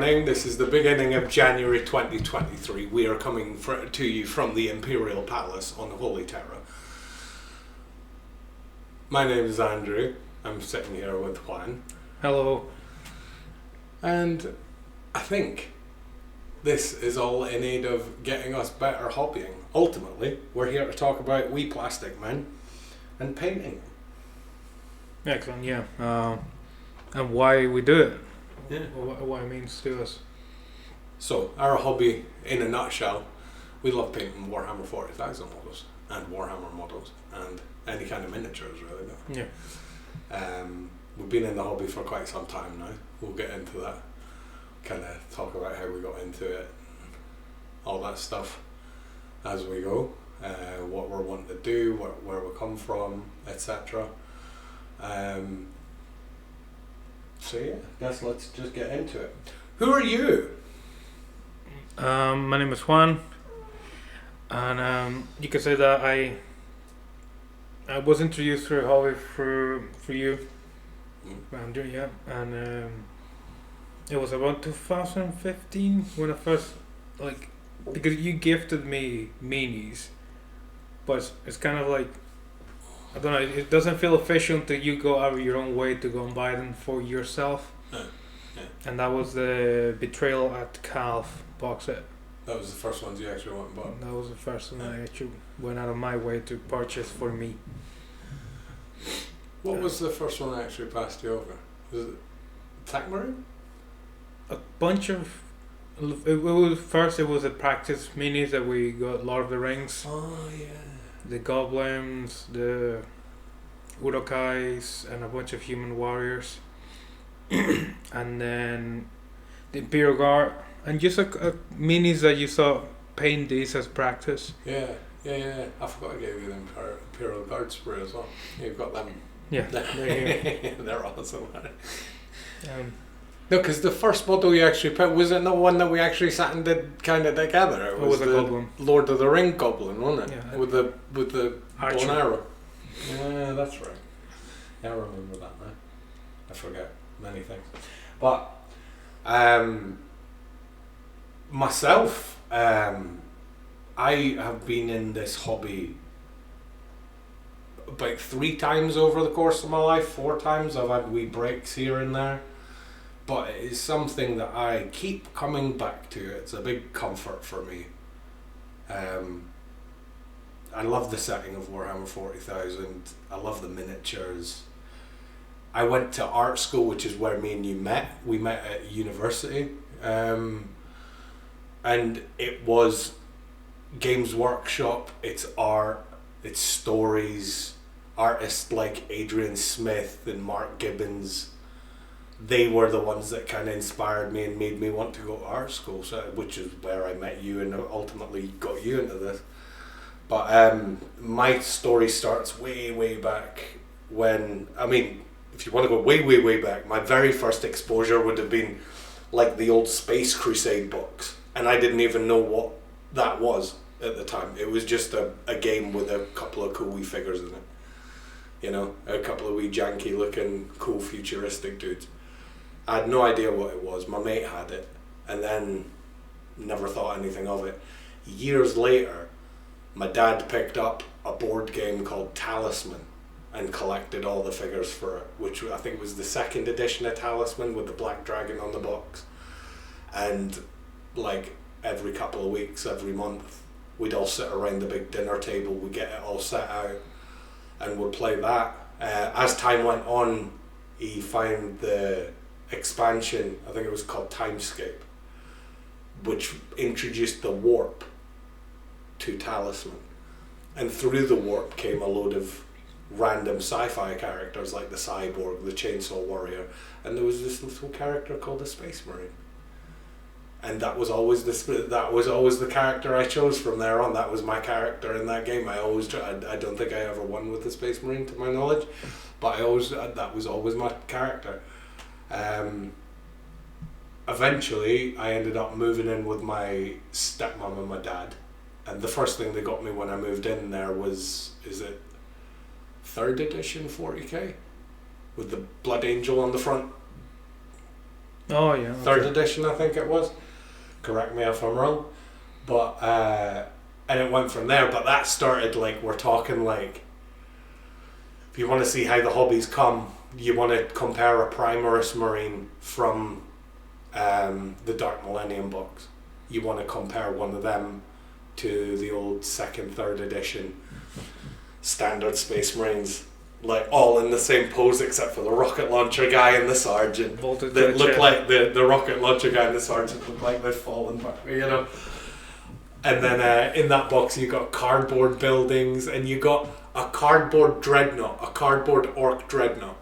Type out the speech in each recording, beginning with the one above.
morning. This is the beginning of January 2023. We are coming to you from the Imperial Palace on Holy Terra. My name is Andrew. I'm sitting here with Juan. Hello. And I think this is all in aid of getting us better hobbying. Ultimately, we're here to talk about wee plastic men and painting. Excellent, yeah. And why we do it. Yeah. What it means to us. So, our hobby, in a nutshell, we love painting Warhammer 40,000 models and Warhammer models and any kind of miniatures, really. Yeah. We've been in the hobby for quite some time now. We'll get into that. Kind of talk about how we got into it, all that stuff as we go. What we're wanting to do, where we come from, etc. So yeah, guess let's just get into it. Who are you? My name is Juan, and you could say that I was introduced through a hobby through you, Andrew, yeah, and it was about 2015 when I first, because you gifted me minis, but it's kind of like, I don't know, it doesn't feel official until you go out of your own way to go and buy them for yourself. Yeah. And that was the Betrayal at Calf box set. That was the first ones you actually went and bought? That was the first one I actually went out of my way to purchase for me. What was the first one I actually passed you over? Was it Takmarin? A bunch of... It was a practice minis that we got, Lord of the Rings. Oh, yeah. The goblins, the urukais, and a bunch of human warriors. And then the Imperial Guard. And just a minis that you saw paint these as practice. Yeah. I forgot I gave you the Imperial Guard spray as well. You've got them. Yeah, they're awesome. No, because the first model you actually put, was it not one that we actually sat and did kind of together? It was a the goblin. Lord of the Ring goblin, wasn't it? Yeah. With the bow and Archer. arrow. Yeah, that's right. Yeah, I remember that now. I forget many things. But myself, I have been in this hobby about 3 times over the course of my life, 4 times. I've had wee breaks here and there. But it is something that I keep coming back to. It's a big comfort for me. I love the setting of Warhammer 40,000. I love the miniatures. I went to art school, which is where me and you met. We met at university. And it was Games Workshop, it's art, it's stories, artists like Adrian Smith and Mark Gibbons. They were the ones that kind of inspired me and made me want to go to art school, which is where I met you and ultimately got you into this. But my story starts way back when, if you want to go way back, my very first exposure would have been like the old Space Crusade books, and I didn't even know what that was at the time. It was just a game with a couple of cool wee figures in it. You know, a couple of wee janky looking cool futuristic dudes. I had no idea what it was. My mate had it, and then never thought anything of it. Years later, my dad picked up a board game called Talisman and collected all the figures for it, which I think was the 2nd edition of Talisman with the black dragon on the box. And like every couple of weeks, every month, we'd all sit around the big dinner table, we'd get it all set out, and we'd play that. As time went on, he found the expansion, I think it was called Timescape, which introduced the warp to Talisman, and through the warp came a load of random sci-fi characters like the Cyborg, the Chainsaw Warrior, and there was this little character called the Space Marine, and that was always the character I chose from there on. That was my character in that game. I don't think I ever won with the Space Marine to my knowledge, but that was always my character. Eventually I ended up moving in with my stepmom and my dad, and the first thing they got me when I moved in there was, is it 3rd edition 40k with the Blood Angel on the front? Oh yeah. Third edition, I think it was. Correct me if I'm wrong. But and it went from there. But that started like, we're talking like, if you want to see how the hobbies come, you want to compare a Primaris Marine from the Dark Millennium books. You want to compare one of them to the old second, third edition standard Space Marines, like all in the same pose except for the rocket launcher guy and the sergeant. They look like the rocket launcher guy and the sergeant look like they've fallen back, you know. And then in that box you got cardboard buildings, and you got a cardboard dreadnought, a cardboard orc dreadnought,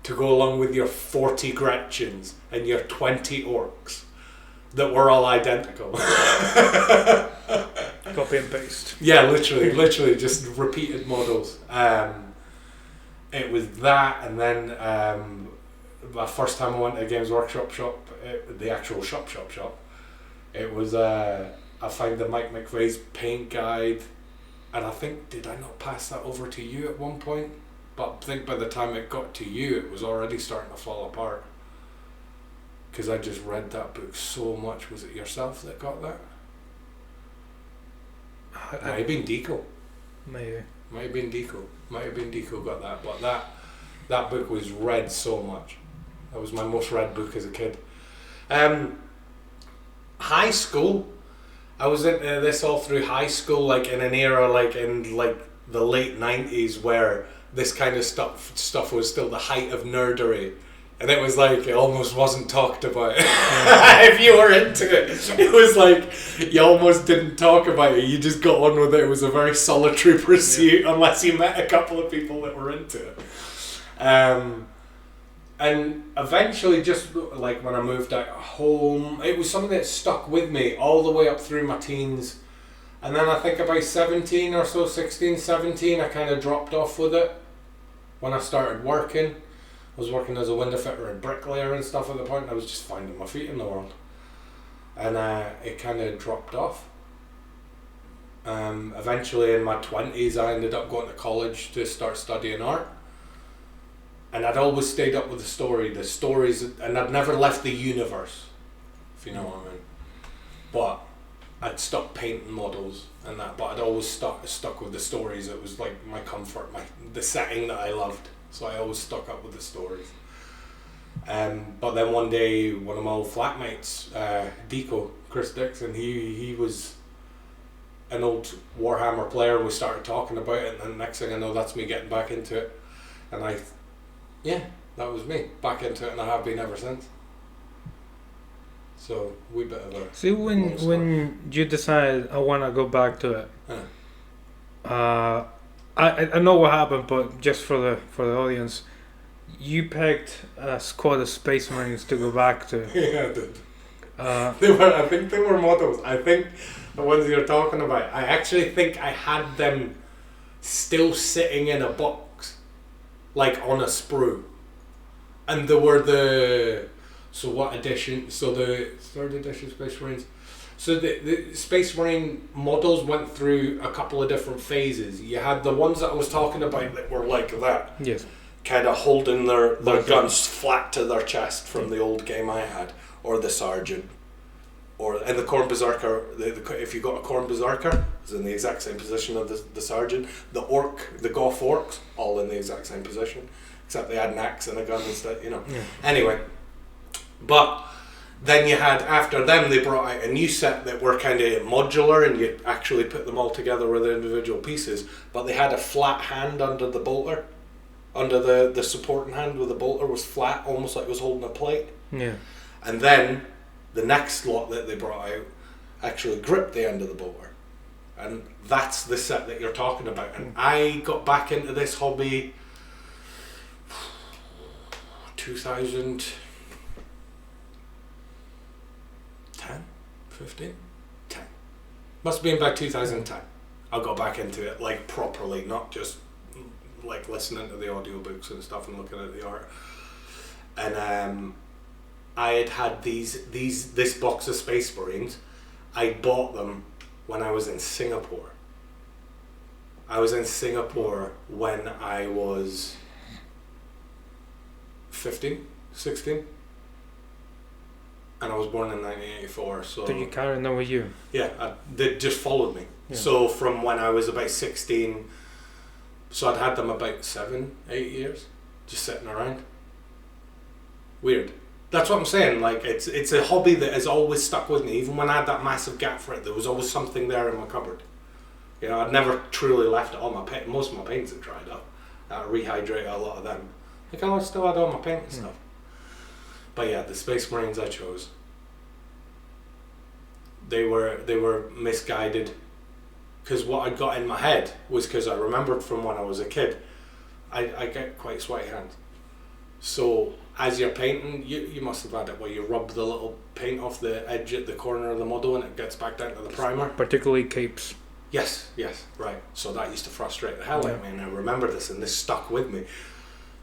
to go along with your 40 Gretchens and your 20 orcs that were all identical. Copy and paste. Yeah, literally just repeated models. It was that, and then the first time I went to Games Workshop shop, the actual shop, it was I found the Mike McVeigh's paint guide, and I think, did I not pass that over to you at one point? But I think by the time it got to you, it was already starting to fall apart. Because I just read that book so much. Was it yourself that got that? Might have been Deco. Maybe. Might have been Deco got that. But that book was read so much. That was my most read book as a kid. High school, I was into this all through high school, like in an era like in like the late 90s, where this kind of stuff was still the height of nerdery. And it was like, it almost wasn't talked about. If you were into it, it was like, you almost didn't talk about it. You just got on with it. It was a very solitary pursuit, unless you met a couple of people that were into it. And eventually, just like when I moved out home, it was something that stuck with me all the way up through my teens. And then I think about 17 or so, 16, 17, I kind of dropped off with it when I started working. I was working as a window fitter and bricklayer and stuff at the point. I was just finding my feet in the world. And it kind of dropped off. Eventually in my 20s I ended up going to college to start studying art. And I'd always stayed up with the stories, and I'd never left the universe, if you know what I mean. But I'd stopped painting models and that, but I'd always stuck with the stories. It was like my comfort, the setting that I loved. So I always stuck up with the stories. But then one day, one of my old flatmates, Deco, Chris Dixon, he was an old Warhammer player, and we started talking about it, and then next thing I know, that's me getting back into it. And that was me, back into it, and I have been ever since. So, wee bit of a... See, when you decide, I want to go back to it, I know what happened, but just for the audience, you picked a squad of Space Marines to go back to. Yeah, I did. I think they were models. I think the ones you're talking about, I actually think I had them still sitting in a box, like on a sprue. And there were so what edition? So the third edition Space Marines. So the Space Marine models went through a couple of different phases. You had the ones that I was talking about that were like that. Yes. Kind of holding their guns flat to their chest from the old game I had. Or the Sergeant. And the Khorne Berserker, if you got a Khorne Berserker, it's in the exact same position of the Sergeant. The Goth Orcs, all in the exact same position. Except they had an axe and a gun instead, you know. Yeah. Anyway. But... then you had, after them, they brought out a new set that were kind of modular, and you actually put them all together with individual pieces, but they had a flat hand under the bolter. Under the supporting hand with the bolter was flat, almost like it was holding a plate. Yeah. And then, the next lot that they brought out actually gripped the end of the bolter. And that's the set that you're talking about. And I got back into this hobby 2000... 15? 10. Must have been about 2010. I got back into it, like, properly, not just like listening to the audiobooks and stuff and looking at the art. And I had this box of Space Marines. I bought them when I was in Singapore. I was in Singapore when I was 15, 16. and I was born in 1984. So Did you carry them with you? yeah, they just followed me. Yeah. So from when I was about 16, so I'd had them about 7-8 years, just sitting around. Weird. That's what I'm saying. Like it's a hobby that has always stuck with me. Even when I had that massive gap for it, there was always something there in my cupboard. You know, I'd never truly left it all. Most of my paints had dried up. I rehydrated a lot of them. Like I still had all my paint and stuff. But yeah, the Space Marines I chose. They were misguided, because what I got in my head was, because I remembered from when I was a kid, I get quite sweaty hands. So as you're painting, you must have had it where you rub the little paint off the edge at the corner of the model and it gets back down to the primer. Particularly capes. Yes, right. So that used to frustrate the hell out of me, and I remember this, and this stuck with me.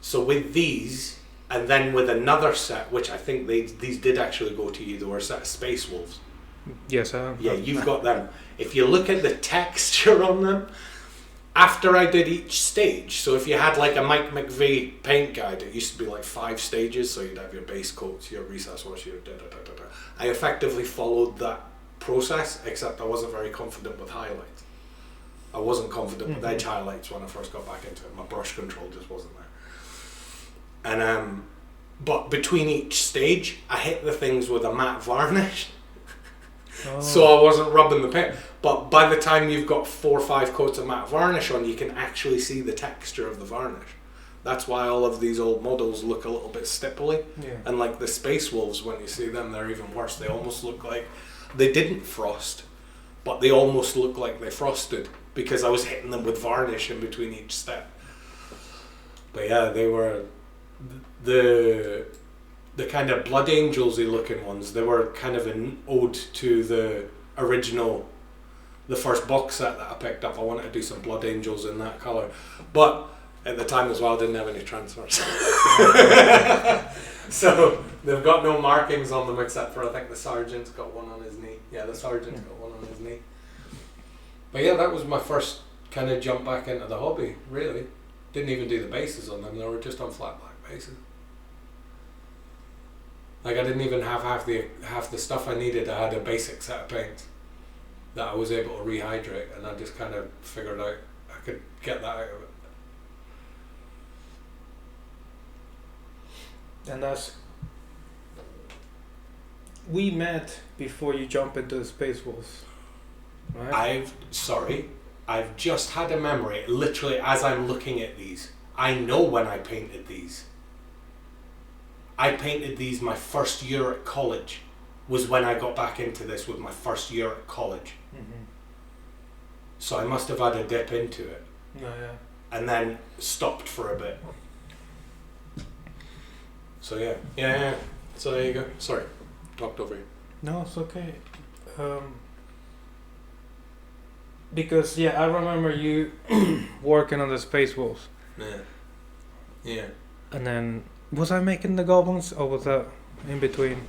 So with these, and then with another set, which I think these did actually go to you, they were a set of Space Wolves. Yes, I have. Yeah, you've got them. If you look at the texture on them, after I did each stage, so if you had like a Mike McVeigh paint guide, it used to be like 5 stages, so you'd have your base coats, your recess wash, your da-da-da-da-da. I effectively followed that process, except I wasn't very confident with highlights. I wasn't confident with edge highlights when I first got back into it. My brush control just wasn't there. And but between each stage, I hit the things with a matte varnish. So I wasn't rubbing the paint. But by the time you've got 4 or 5 coats of matte varnish on, you can actually see the texture of the varnish. That's why all of these old models look a little bit stipply. Yeah. And like the Space Wolves, when you see them, they're even worse. They almost look like they didn't frost, but they almost look like they frosted, because I was hitting them with varnish in between each step. But yeah, they were the kind of Blood Angels-y looking ones. They were kind of an ode to the original, the first box set that I picked up. I wanted to do some Blood Angels in that colour, but at the time as well I didn't have any transfers. So they've got no markings on them, except for I think the sergeant's got one on his knee. Yeah, the sergeant's got one on his knee. But yeah, that was my first kind of jump back into the hobby, really. Didn't even do the bases on them, they were just on flat black bases. Like I didn't even have half the stuff I needed. I had a basic set of paints that I was able to rehydrate, and I just kind of figured out I could get that out of it. And we met before you jump into the Space Wolves, right? I've just had a memory, literally as I'm looking at these. I know when I painted these. I painted these my first year at college, was when I got back into this, with my first year at college. Mm-hmm. So I must have had a dip into it. Yeah. And then stopped for a bit. So yeah. So there you go. Sorry, talked over you. No, it's okay. Because I remember you working on the Space Wolves. Yeah. And then, was I making the goblins, or was that in between?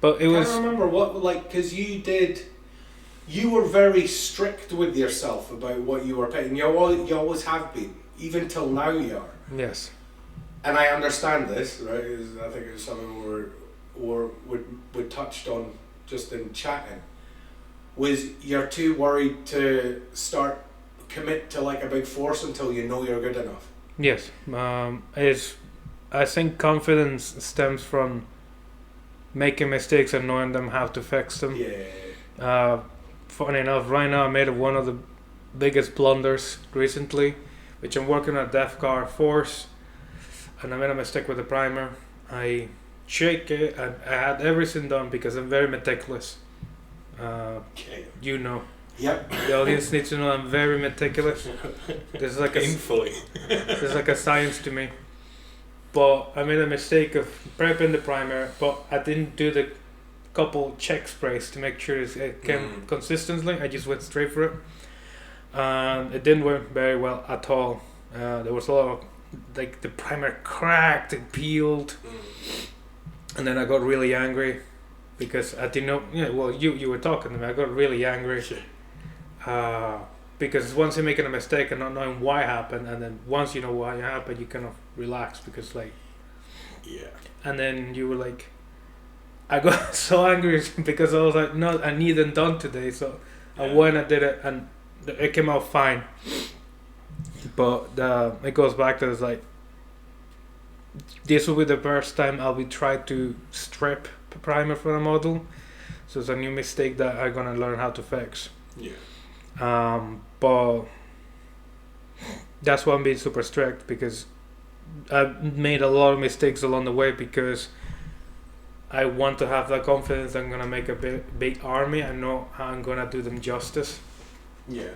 But it was. I can't remember what, because you were very strict with yourself about what you were painting. You always have been, even till now you are. Yes. And I understand this, right? I think it's something we touched on just in chatting. Was you're too worried to commit to like a big force until you know you're good enough. Yes. I think confidence stems from making mistakes and knowing them how to fix them. Yeah. Funny enough, right now I made one of the biggest blunders recently, which I'm working at Defcar Force, and I made a mistake with the primer. I shake it, and I had everything done because I'm very meticulous. Okay. You know. Yep. The audience needs to know I'm very meticulous. There's like Painfully. There's like a science to me. But I made a mistake of prepping the primer, but I didn't do the couple check sprays to make sure it came consistently. I just went straight for it. And it didn't work very well at all. There was a lot of, the primer cracked, it peeled. And then I got really angry because I didn't know, you were talking to me, I got really angry. Because once you're making a mistake and not knowing why it happened, and then once you know why it happened, you kind of relax because yeah. And then you were like, I got so angry because I was like, no, I need them done today. So I went and did it, and it came out fine. But it goes back to, it's like, this will be the first time I'll be trying to strip the primer for the model. So it's a new mistake that I'm gonna learn how to fix. Yeah. But that's why I'm being super strict, because I've made a lot of mistakes along the way, because I want to have that confidence I'm gonna make a big army. I know how I'm gonna do them justice. Yeah.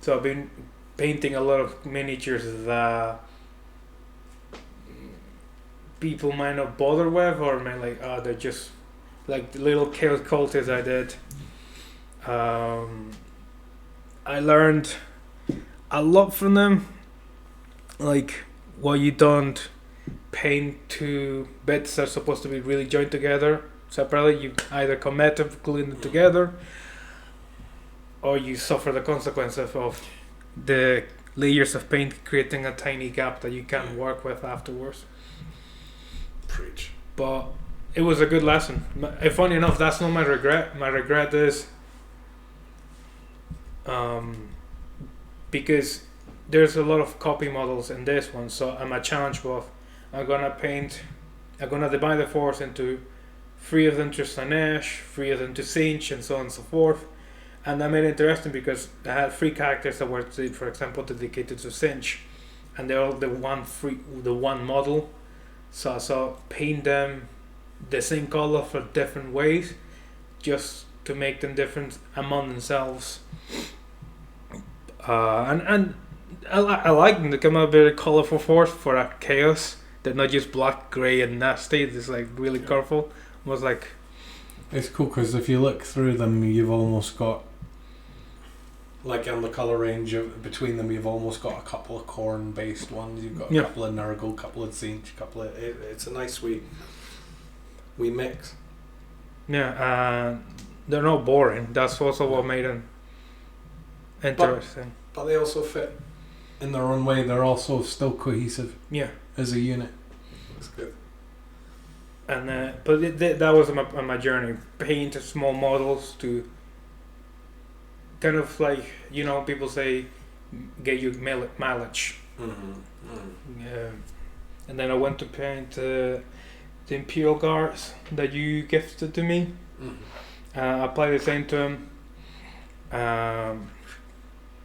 So I've been painting a lot of miniatures that people might not bother with, or might like, oh, they're just like the little chaos cultists I did. I learned a lot from them, like what you don't paint two bits that are supposed to be really joined together separately. You either commit to gluing them together, or you suffer the consequences of the layers of paint creating a tiny gap that you can't work with afterwards. Preach. But it was a good lesson. Funny enough, that's not my regret. My regret is because there's a lot of copy models in this one, so I'm a challenge buff. I'm gonna divide the force into 3 of them to Slanesh, 3 of them to Sinch, and so on and so forth. And that made it interesting because I had 3 characters that were, for example, dedicated to Sinch, and they're all the one model. So I paint them the same color for different ways, just to make them different among themselves. And I like them. They come out very colorful force for a chaos. They're not just black, grey, and nasty. It's like really colorful. It was like, it's cool because if you look through them, you've almost got, like on the colour range between them, you've almost got a couple of corn based ones. You've got a couple of Nurgle, couple of Zinch, it's a nice wee mix. Yeah, they're not boring. That's also what made them interesting. But they also fit in their own way. They're also still cohesive. Yeah, as a unit. That's good. And but that was my journey. Paint small models to kind of like, you know, people say get you mileage. And then I went to paint the Imperial Guards that you gifted to me. I applied the same to them.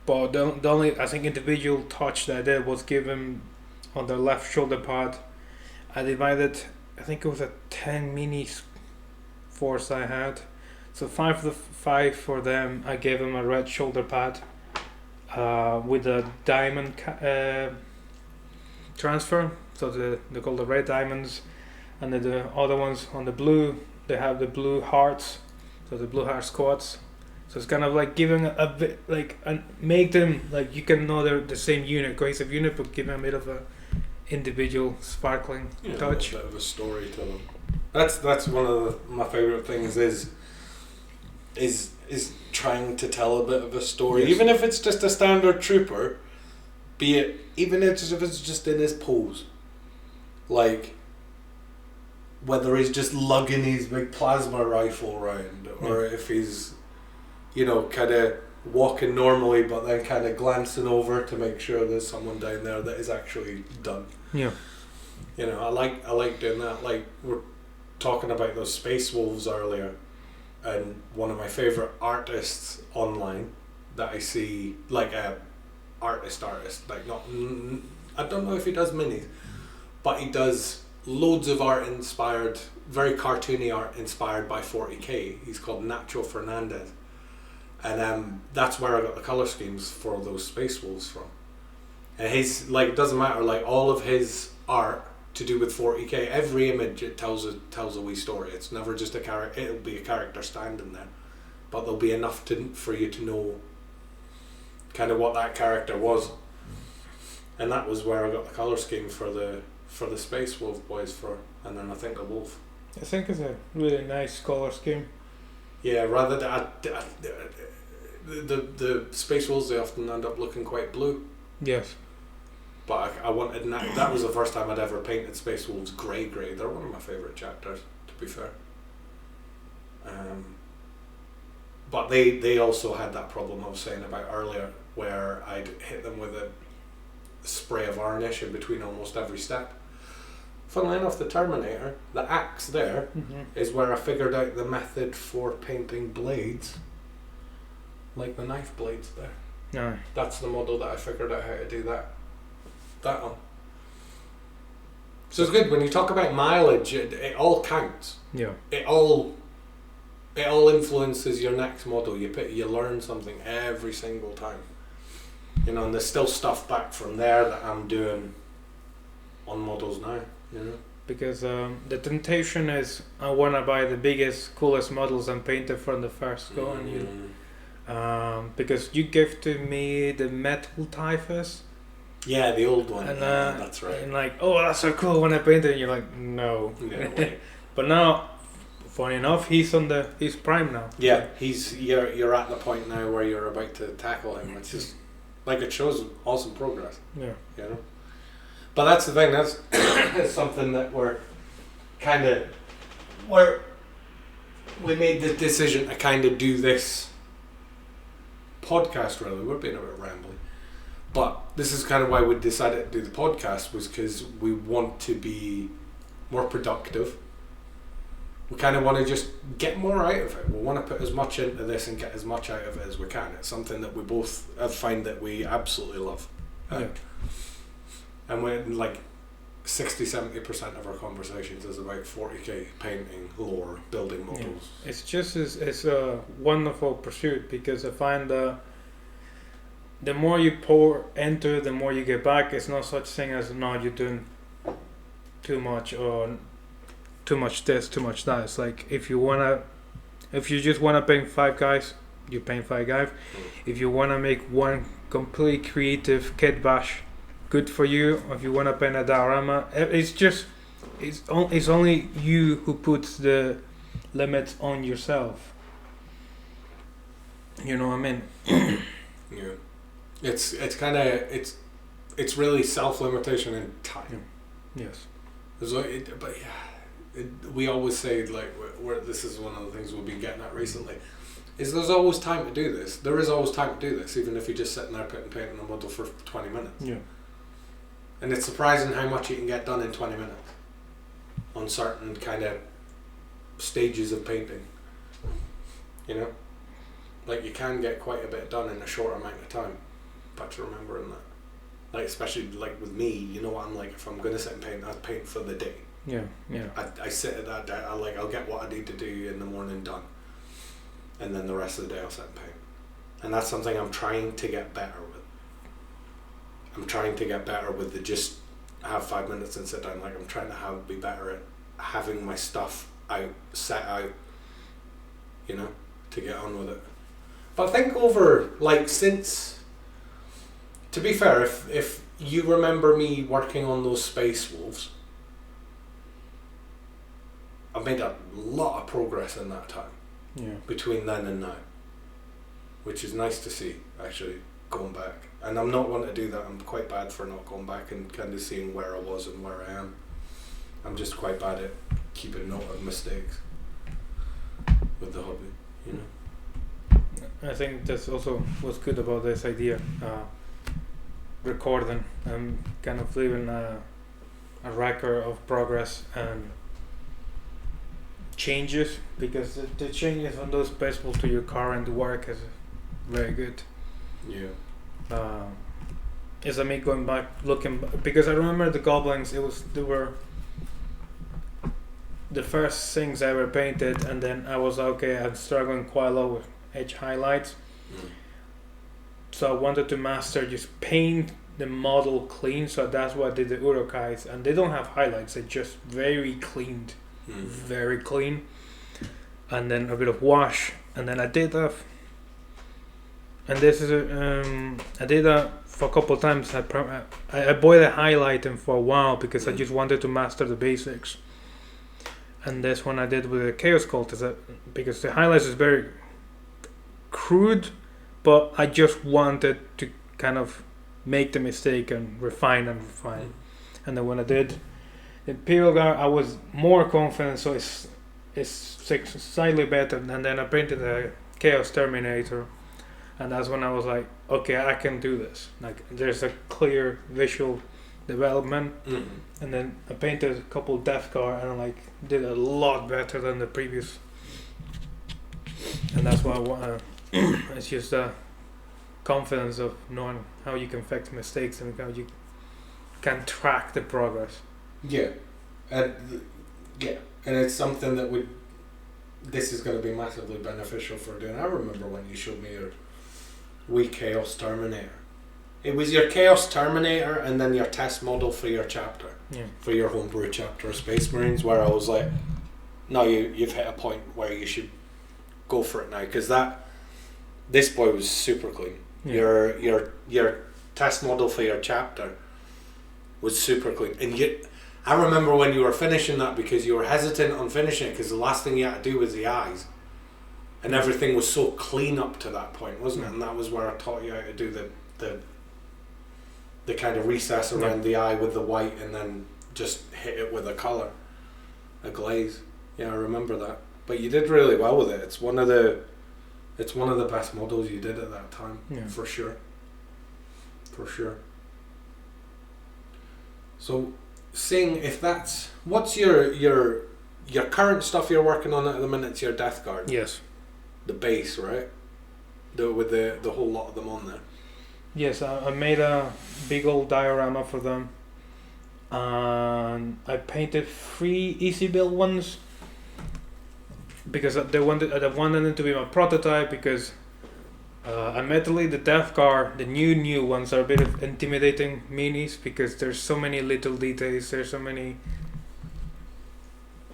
But the only, I think, individual touch that I did was give him on the left shoulder pad. I divided, I think it was a 10 mini force I had. So 5 for them. I gave them a red shoulder pad with a diamond transfer. So they call the red diamonds, and then the other ones on the blue, they have the blue hearts. So the blue heart squads. So it's kind of like giving a bit, like, and make them like you can know they're the same unit, cohesive unit, but give them a bit of a individual sparkling touch. A bit of a story to them. That's one of my favourite things is trying to tell a bit of a story, yes. Even if it's just a standard trooper, be it even if it's just in his pose, like whether he's just lugging his big plasma rifle around, or if he's, you know, kind of walking normally but then kind of glancing over to make sure there's someone down there that is actually done. Yeah. You know, I like doing that. Like, we're talking about those Space Wolves earlier, and one of my favourite artists online that I see, like a artist, like not, I don't know if he does minis, but he does loads of art inspired, very cartoony art inspired by 40k. He's called Nacho Fernandez. And that's where I got the colour schemes for those Space Wolves from. And his, like, it doesn't matter, like, all of his art to do with 40k, every image, it tells a wee story. It's never just a character, it'll be a character standing there, but there'll be enough for you to know kind of what that character was. And that was where I got the colour scheme for the Space Wolf boys for, and then I think a wolf. I think it's a really nice colour scheme. Yeah, rather than the Space Wolves, they often end up looking quite blue. Yes. But I wanted, that was the first time I'd ever painted Space Wolves grey. They're one of my favourite chapters, to be fair. But they also had that problem I was saying about earlier, where I'd hit them with a spray of varnish in between almost every step. Funnily enough, the Terminator, the axe there, is where I figured out the method for painting blades, like the knife blades there. No. That's the model that I figured out how to do that on. So it's good when you talk about mileage. It all counts. Yeah. It all influences your next model. You learn something every single time. You know, and there's still stuff back from there that I'm doing on models now. You know. Because the temptation is, I want to buy the biggest, coolest models and paint it from the first go, and you. Because you gave to me the metal typhus. Yeah, the old one. And, that's right. And like, oh, that's so cool when I paint it. And you're like, no. Yeah, But now, funny enough, he's prime now. Yeah, you're at the point now where you're about to tackle him, which is like, it shows awesome progress. Yeah. You know. But that's the thing. That's it's something that we made the decision to kind of do this podcast. Really, we're being a bit rambly, but this is kind of why we decided to do the podcast, was because we want to be more productive. We kind of want to just get more out of it. We want to put as much into this and get as much out of it as we can. It's something that we both find that we absolutely love. Yeah. And when like 60-70% of our conversations is about 40k, painting, lore, building models. Yeah. It's a wonderful pursuit, because I find the more you pour into, the more you get back. It's no such thing as, no, you're doing too much, or too much this, too much that. It's like, if you just wanna paint 5 guys, you paint 5 guys. If you wanna make one completely creative kit bash, good for you. Or if you wanna paint a diorama, it's only you who puts the limits on yourself. You know what I mean? Yeah, it's kind of it's really self-limitation in time. Yes. But yeah, we always say, like, this is one of the things we've been getting at recently, is there's always time to do this. There is always time to do this, even if you're just sitting there putting paint on a model for 20 minutes. Yeah. And it's surprising how much you can get done in 20 minutes on certain kind of stages of painting. You know? Like, you can get quite a bit done in a short amount of time. But remembering that. Like, especially like with me, you know what I'm like, if I'm going to sit and paint, I paint for the day. Yeah, yeah. I sit at that day, I'll get what I need to do in the morning done. And then the rest of the day I'll sit and paint. And that's something I'm trying to get better with. I'm trying to get better with the just have 5 minutes and sit down. Like, I'm trying to be better at having my stuff set out, you know, to get on with it. But I think over, like, since, to be fair, if you remember me working on those Space Wolves, I've made a lot of progress in that time. Yeah. Between then and now, which is nice to see, actually, going back. And I'm not going to do that. I'm quite bad for not going back and kind of seeing where I was and where I am. I'm just quite bad at keeping note of mistakes with the hobby, you know. I think that's also what's good about this idea, recording and kind of leaving a record of progress and changes, because the changes on those possible to your current work is very good. Yeah. Is me going back looking because I remember the goblins. They were the first things I ever painted, and then I was okay. I'm struggling quite a lot with edge highlights, so I wanted to master just paint the model clean. So that's why I did the urokais, and they don't have highlights. They're just very cleaned, very clean, and then a bit of wash, and then I did that. And this is I did that for a couple of times. I avoided highlighting for a while because I just wanted to master the basics. And this one I did with the Chaos Cult because the highlights is very crude, but I just wanted to kind of make the mistake and refine. And then when I did the Imperial Guard, I was more confident, so is slightly better, and then I painted a Chaos Terminator, and that's when I was like, okay, I can do this. Like, there's a clear visual development, and then I painted a couple Death Guard, and I did a lot better than the previous. And that's why I want. It's just the confidence of knowing how you can fix mistakes and how you can track the progress. Yeah, and it's something that this is going to be massively beneficial for doing. I remember when you showed me your wee Chaos Terminator. It was your Chaos Terminator and then your test model for your chapter, for your homebrew chapter of Space Marines, where I was like, no, you've hit a point where you should go for it now, because this boy was super clean. Yeah. Your test model for your chapter was super clean, and I remember when you were finishing that, because you were hesitant on finishing it because the last thing you had to do was the eyes, and everything was so clean up to that point, wasn't it? And that was where I taught you how to do the kind of recess around the eye with the white, and then just hit it with a colour, a glaze. Yeah, I remember that. But you did really well with it. It's one of the best models you did at that time, for sure. For sure. So, seeing if that's what's your current stuff you're working on at the minute? It's your Death Guard. Yes. The base, right? With the whole lot of them on there. Yes, I made a big old diorama for them, and I painted 3 easy build ones because I wanted them to be my prototype, because admittedly the Death Guard, the new ones, are a bit of intimidating minis because there's so many little details, there's so many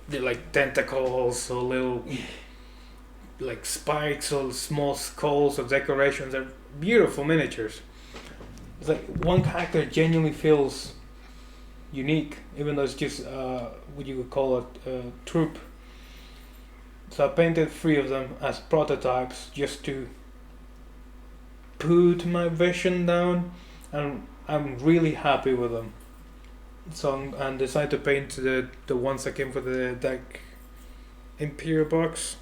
like tentacles or little like spikes or small skulls or decorations. They're beautiful miniatures. It's like one character genuinely feels unique, even though it's just what you would call a troop. So I painted 3 of them as prototypes just to put my vision down, and I'm really happy with them. So I decided to paint the ones that came for the deck Imperial box,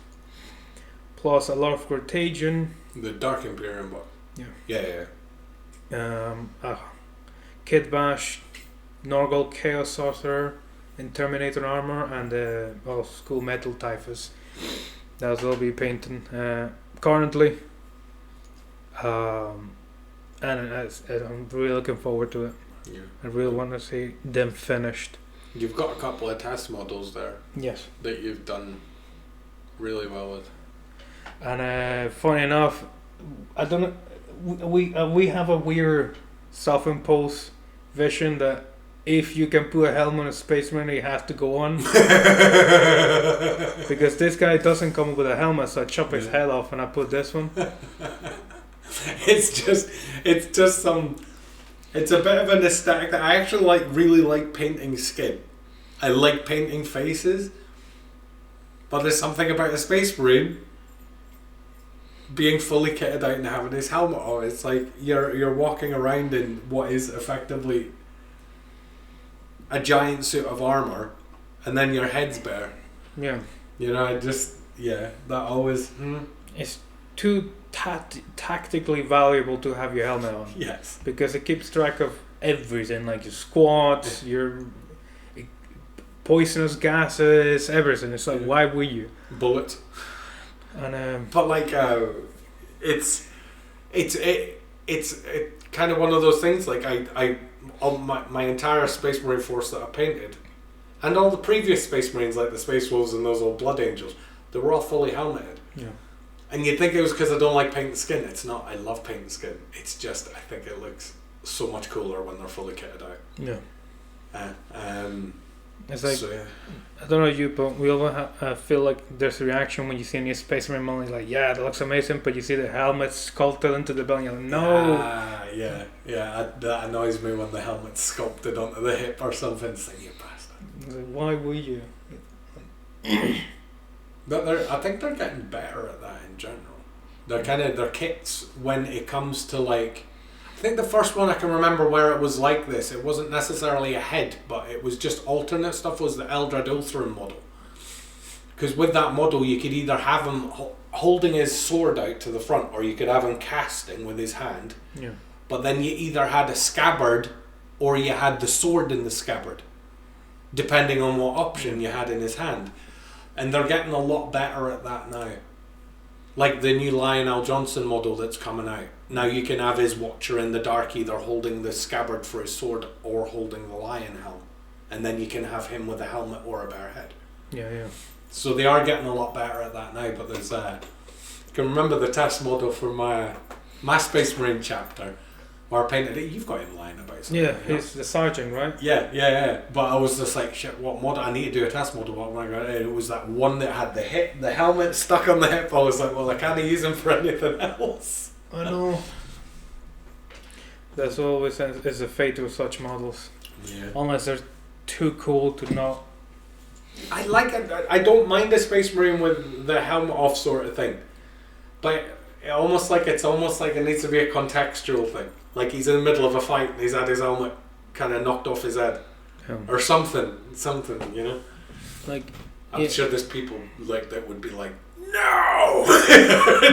plus a lot of Cortagion. The Dark Imperium box. Yeah. Kid Bash, Norgal Chaos Sorcerer in Terminator armor, and the school Metal Typhus. That's what I'll be painting currently. And I'm really looking forward to it. Yeah. I really want to see them finished. You've got a couple of test models there. Yes. That you've done really well with. And funny enough, I don't know. We have a weird self-imposed vision that if you can put a helmet on a Space Marine, it has to go on. Because this guy doesn't come with a helmet, so I chop his head off and I put this one. It's a bit of an aesthetic that I actually really like painting skin. I like painting faces, but there's something about a Space Marine being fully kitted out and having his helmet on. It's like you're walking around in what is effectively a giant suit of armor, and then your head's bare. Yeah. You know, that always. It's too tactically valuable to have your helmet on. Yes. Because it keeps track of everything, like your squats, your poisonous gases, everything. It's like, why would you? Bullets. And but like, it's kind of one of those things. Like all my entire Space Marine force that I painted, and all the previous Space Marines, like the Space Wolves and those old Blood Angels, they were all fully helmeted. Yeah. And you'd think it was because I don't like painting skin. It's not. I love painting skin. It's just I think it looks so much cooler when they're fully kitted out. Yeah. It's like, so, yeah. I don't know you, but we all feel like there's a reaction when you see a new Space Marine model. Like, yeah, that looks amazing, but you see the helmet sculpted into the belly. You're like, no. Yeah. That annoys me when the helmet's sculpted onto the hip or something. It's like, you bastard. It's like, why would you? But I think they're getting better at that in general. Their kits, when it comes to like, I think the first one I can remember where it was like this, it wasn't necessarily a head, but it was just alternate stuff, was the Eldrad Ulthran model, Because with that model, you could either have him holding his sword out to the front, or you could have him casting with his hand. Yeah. But then you either had a scabbard, or you had the sword in the scabbard, depending on what option you had in his hand. And they're getting a lot better at that now. Like the new Lionel Johnson model that's coming out. Now you can have his Watcher in the dark either holding the scabbard for his sword or holding the lion helm. And then you can have him with a helmet or a bare head. Yeah, yeah. So they are getting a lot better at that now, but there's I can remember the test model for my Space Marine chapter where I painted it. You've got him lying about something. Yeah, he's the sergeant, right? Yeah. But I was just like, shit, what model? I need to do a test model. But when I got it was that one that had the helmet stuck on the hip. I was like, well, I can't use him for anything else. I know. That's always is the fate with such models. Yeah. Unless they're too cool to not. I like it. I don't mind a Space Marine with the helmet off sort of thing, but it's almost like it needs to be a contextual thing. Like he's in the middle of a fight and he's had his helmet kind of knocked off his head, or something, you know. Like I'm sure there's people like that would be like, no,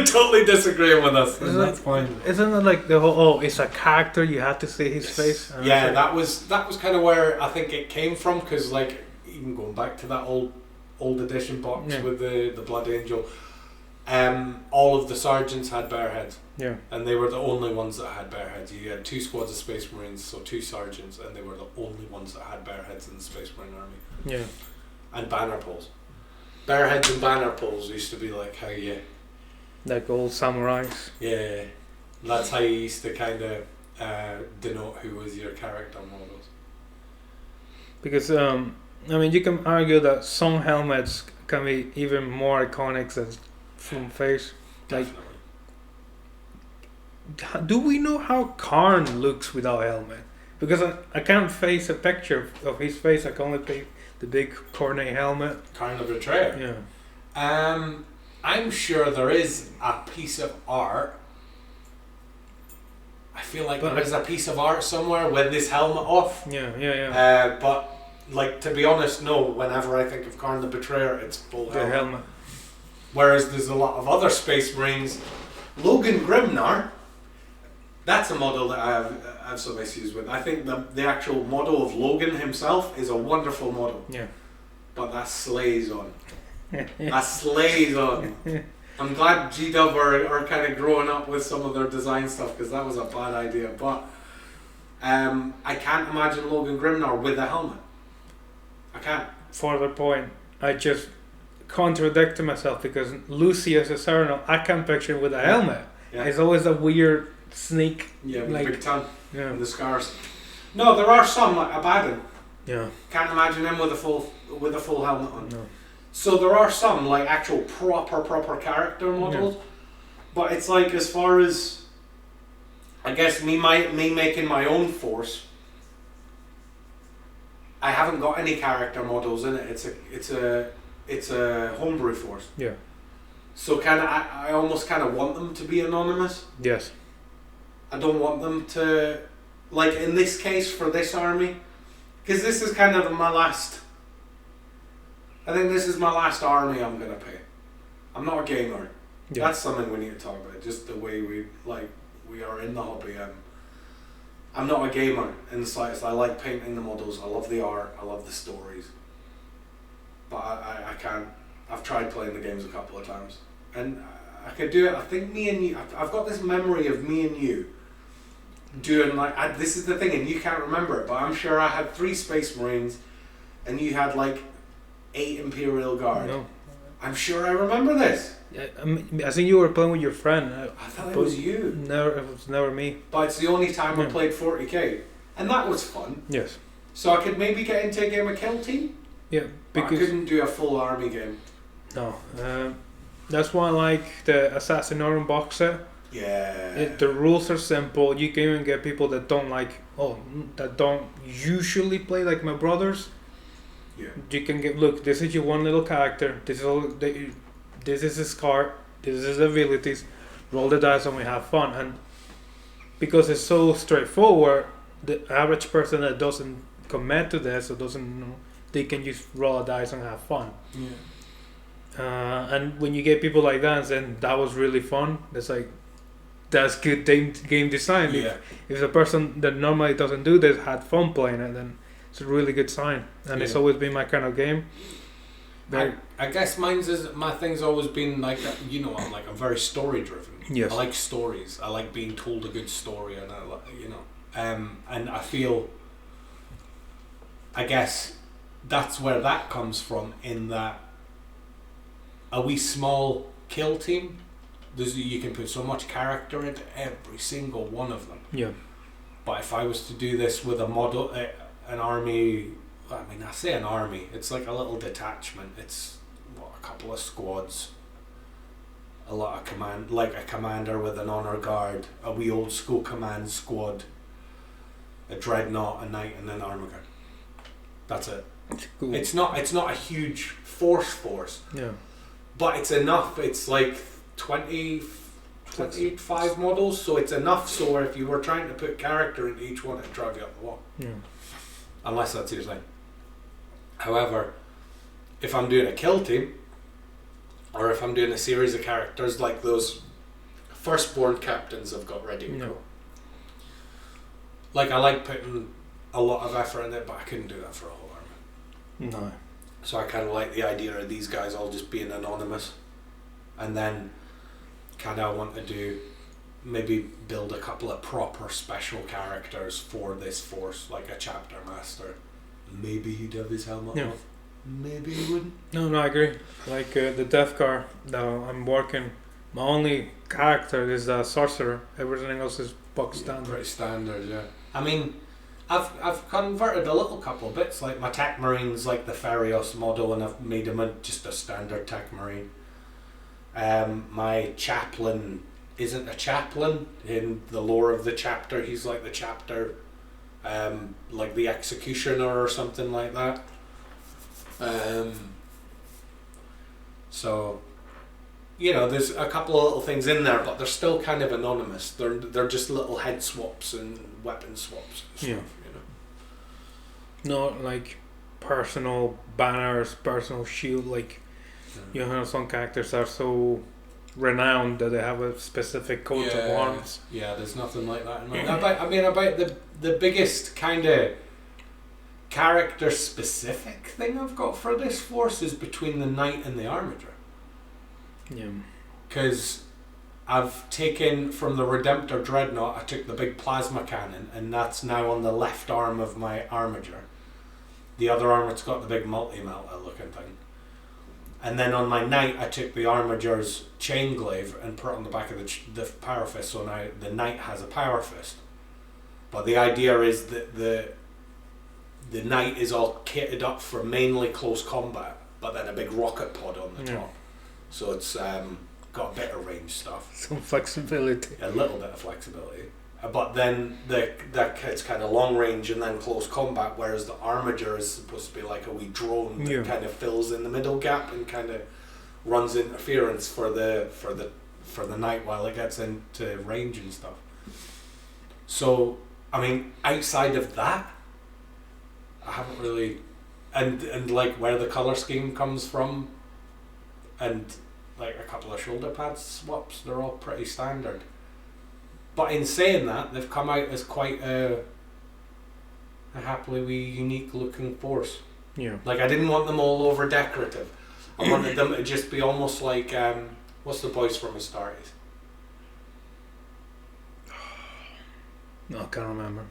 totally disagreeing with us. And that's fine. Isn't it like the whole it's a character, you have to see his face? Yeah, that was kind of where I think it came from, because like even going back to that old edition box with the Blood Angel, all of the sergeants had bare heads. Yeah. And they were the only ones that had bare heads. You had 2 squads of Space Marines, so 2 sergeants, and they were the only ones that had bare heads in the Space Marine army. Yeah. And banner poles. Bare heads and banner poles used to be like how you... Like old samurais. Yeah. That's how you used to kind of denote who was your character models. Because, I mean, you can argue that some helmets can be even more iconic than from face. Like, Definitely. do we know how Karn looks without helmet? Because I can't face a picture of his face. I can only take the big cornet helmet. Karn the Betrayer. Yeah. I'm sure there is a piece of art. I feel like there is a piece of art somewhere with this helmet off. Yeah. But like, to be honest, no. Whenever I think of Karn the Betrayer, it's full helmet. Whereas there's a lot of other Space Marines. Logan Grimnar. That's a model that I have some issues with. I think the actual model of Logan himself is a wonderful model. Yeah. But that slays on. That slays on. I'm glad G-Dub are kind of growing up with some of their design stuff, because that was a bad idea. But I can't imagine Logan Grimnar with a helmet. I can't. Further point, I just contradicted myself, because Lucius Acerno, I can't picture him with a helmet. Yeah. It's always a weird sneak. Yeah, with like, the big tongue and the scars. No, there are some, like Abaddon. Yeah. Can't imagine him with a full helmet on. No. So there are some like actual proper character models, but it's like, as far as I guess me making my own force, I haven't got any character models in it. It's a homebrew force. Yeah. So I almost kind of want them to be anonymous. Yes. I don't want them to, like in this case for this army, because this is kind of my last. I think this is my last army I'm gonna pay. I'm not a gamer. Yeah. That's something we need to talk about. Just the way we are in the hobby. I'm not a gamer in the slightest. I like painting the models. I love the art. I love the stories. But I can't. I've tried playing the games a couple of times, and I could do it. I think me and you. I've got this memory of me and you doing like. This is the thing, and you can't remember it, but I'm sure I had 3 Space Marines, and you had like 8 Imperial Guard. No. I'm sure I remember this. Yeah, I think you were playing with your friend. I thought it was you. No, it was never me. But it's the only time I played 40k, and that was fun. Yes. So I could maybe get into a game of Kill Team. Yeah, because I couldn't do a full army game. No, that's why I like the Assassinorum box set. Yeah. The rules are simple. You can even get people that don't usually play, like my brothers. Yeah. You can get, look, this is your one little character. This is his card. This is his abilities. Roll the dice and we have fun. And because it's so straightforward, the average person that doesn't commit to this or doesn't know, they can just roll a dice and have fun. Yeah. And when you get people like that, then that was really fun. It's like that's good game design. Yeah. If the person that normally doesn't do this had fun playing it, then it's a really good sign. And it's always been my kind of game. I guess my thing's always been like that, you know, I'm very story driven. Yes. I like stories. I like being told a good story, and and I feel, I guess that's where that comes from, in that a wee small kill team, you can put so much character into every single one of them. Yeah. But if I was to do this with a model, an army, I mean, I say an army, it's like a little detachment. It's a couple of squads, a lot of command, like a commander with an honor guard, a wee old school command squad, a dreadnought, a knight, and an armor guard. That's it. Cool. It's not a huge force. Yeah. But it's enough. It's like 25 models, so it's enough so where if you were trying to put character into each one, it'd drive you up the wall. Yeah. Unless that's your thing. However, if I'm doing a kill team, or if I'm doing a series of characters like those firstborn captains I've got ready to go. Like, I like putting a lot of effort in it, but I couldn't do that for a whole army. No. So I kind of like the idea of these guys all just being anonymous, and then kind of want to do, maybe build a couple of proper special characters for this force, like a chapter master. Maybe he'd have his helmet off. Maybe he wouldn't. No, I agree. Like the Death Guard that I'm working, my only character is the sorcerer. Everything else is box standard. Pretty standard, yeah. I mean, I've converted a little couple of bits, like my Tech Marine's like the Ferios model, and I've made him just a standard Tech Marine. My chaplain isn't a chaplain in the lore of the chapter. He's like the chapter, like the executioner or something like that. So, you know, there's a couple of little things in there, but they're still kind of anonymous. They're just little head swaps and weapon swaps and stuff, you know. Not like personal banners, personal shield. Like you know, some characters are so renowned that they have a specific coat of arms. Yeah, there's nothing like that in mind. About the biggest kind of character specific thing I've got for this force is between the knight and the armiger. Yeah. Because I've taken from the Redemptor Dreadnought, I took the big plasma cannon, and that's now on the left arm of my armiger. The other arm, it's got the big multi-melter looking thing. And then on my knight, I took the armiger's chain glaive and put it on the back of the power fist, so now the knight has a power fist. But the idea is that the knight is all kitted up for mainly close combat, but then a big rocket pod on the top. So it's got a bit of range stuff. Some flexibility. A little bit of flexibility. But then it's kind of long range and then close combat, whereas the armiger is supposed to be like a wee drone that kind of fills in the middle gap and kind of runs interference for the knight while it gets into range and stuff. So, I mean, outside of that, I haven't really, and like where the color scheme comes from, and like a couple of shoulder pad swaps, they're all pretty standard. But in saying that, they've come out as quite a happily wee unique looking force. Yeah. Like, I didn't want them all over decorative. I wanted them to just be almost like what's the boys from Astartes? No, I can't remember.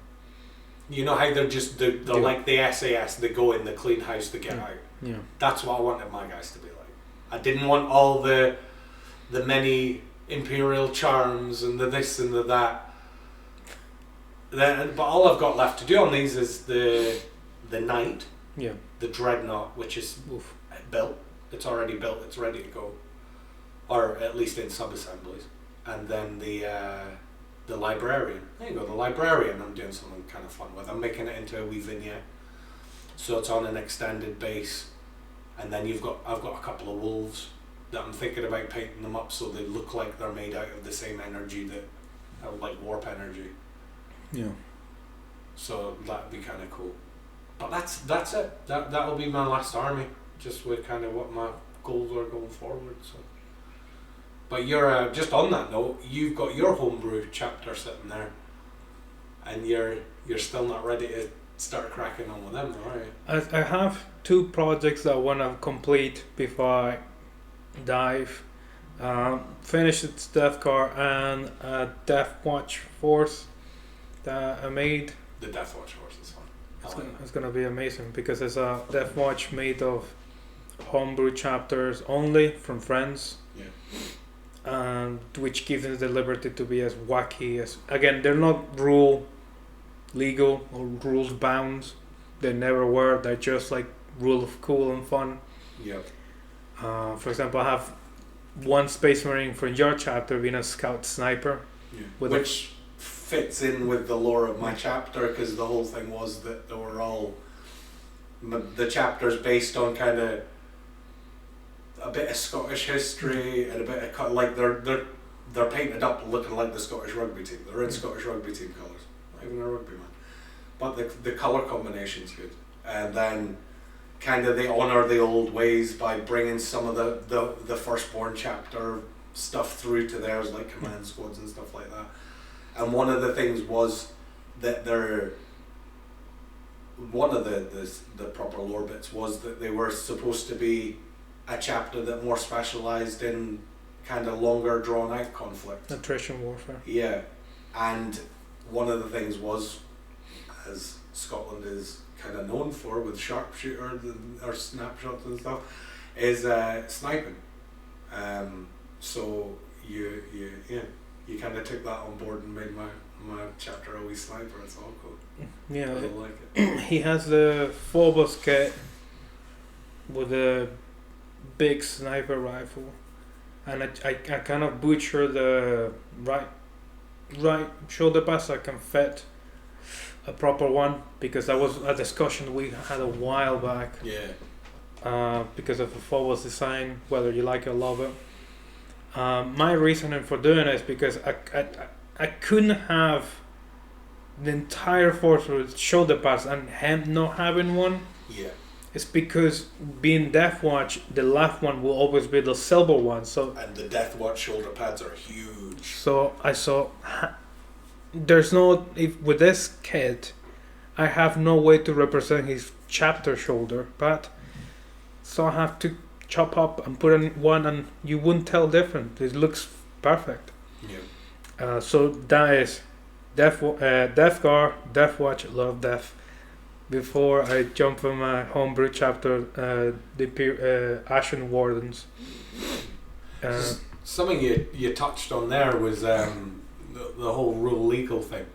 You know how they're just they're like the SAS, they go in the clean house to get out. Yeah. That's what I wanted my guys to be like. I didn't want all the many imperial charms and the this and the that. But all I've got left to do on these is the knight, the dreadnought, which is built. It's already built. It's ready to go, or at least in sub-assemblies. And then the librarian. There you go, the librarian. I'm doing something kind of fun with. I'm making it into a wee vignette, so it's on an extended base. And then I've got a couple of wolves that I'm thinking about painting them up so they look like they're made out of the same energy that like warp energy. Yeah. So that'd be kind of cool. But that's it. That'll be my last army. Just with kind of what my goals are going forward. So, but you're just on that note. You've got your homebrew chapter sitting there, and you're still not ready to start cracking on with them, all right? I have 2 projects that I want to complete before I dive. Finish its Death Car and Death Watch Force that I made. The Death Watch Force is fun. It's gonna be amazing because it's a Death Watch made of homebrew chapters only from friends. Yeah. And which gives us the liberty to be as wacky as, again, they're not rule legal or rules bound. They never were. They're just like rule of cool and fun. Yeah. For example, I have one Space Marine for your chapter being a scout sniper. Yeah. With Which fits in with the lore of my chapter, because the whole thing was that they were all the chapters based on kind of a bit of Scottish history and a bit of like they're painted up looking like the Scottish rugby team. They're in Scottish rugby team colours, not even a rugby man, but the colour combination's good. And then kind of they honour the old ways by bringing some of the Firstborn chapter stuff through to theirs, like command squads and stuff like that. And one of the things was that one of the proper lore bits was that they were supposed to be a chapter that more specialised in kind of longer drawn out conflict. Attrition warfare. Yeah. And one of the things was, as Scotland is kind of known for with sharpshooter or snapshots and stuff, is sniping. So you kind of took that on board and made my chapter a wee sniper. It's all cool. Yeah. I like it. He has the Phobos kit with a big sniper rifle, and I kind of butcher the right shoulder pass so I can fit a proper one, because that was a discussion we had a while back. Yeah. Because of the Phobos design, whether you like it or love it. My reasoning for doing it is because I couldn't have the entire force with shoulder pads and him not having one. Yeah. It's because being Death Watch, the left one will always be the silver one. So And the Death Watch shoulder pads are huge. so I saw there's no, if with this kit I have no way to represent his chapter shoulder pad, so I have to chop up and put in one, and you wouldn't tell different. It looks perfect. Yeah. So that is Death Guard, Death Watch, Love Death. Before I jump on my homebrew chapter, the Ashen Wardens. Something you touched on there was the whole rule legal thing.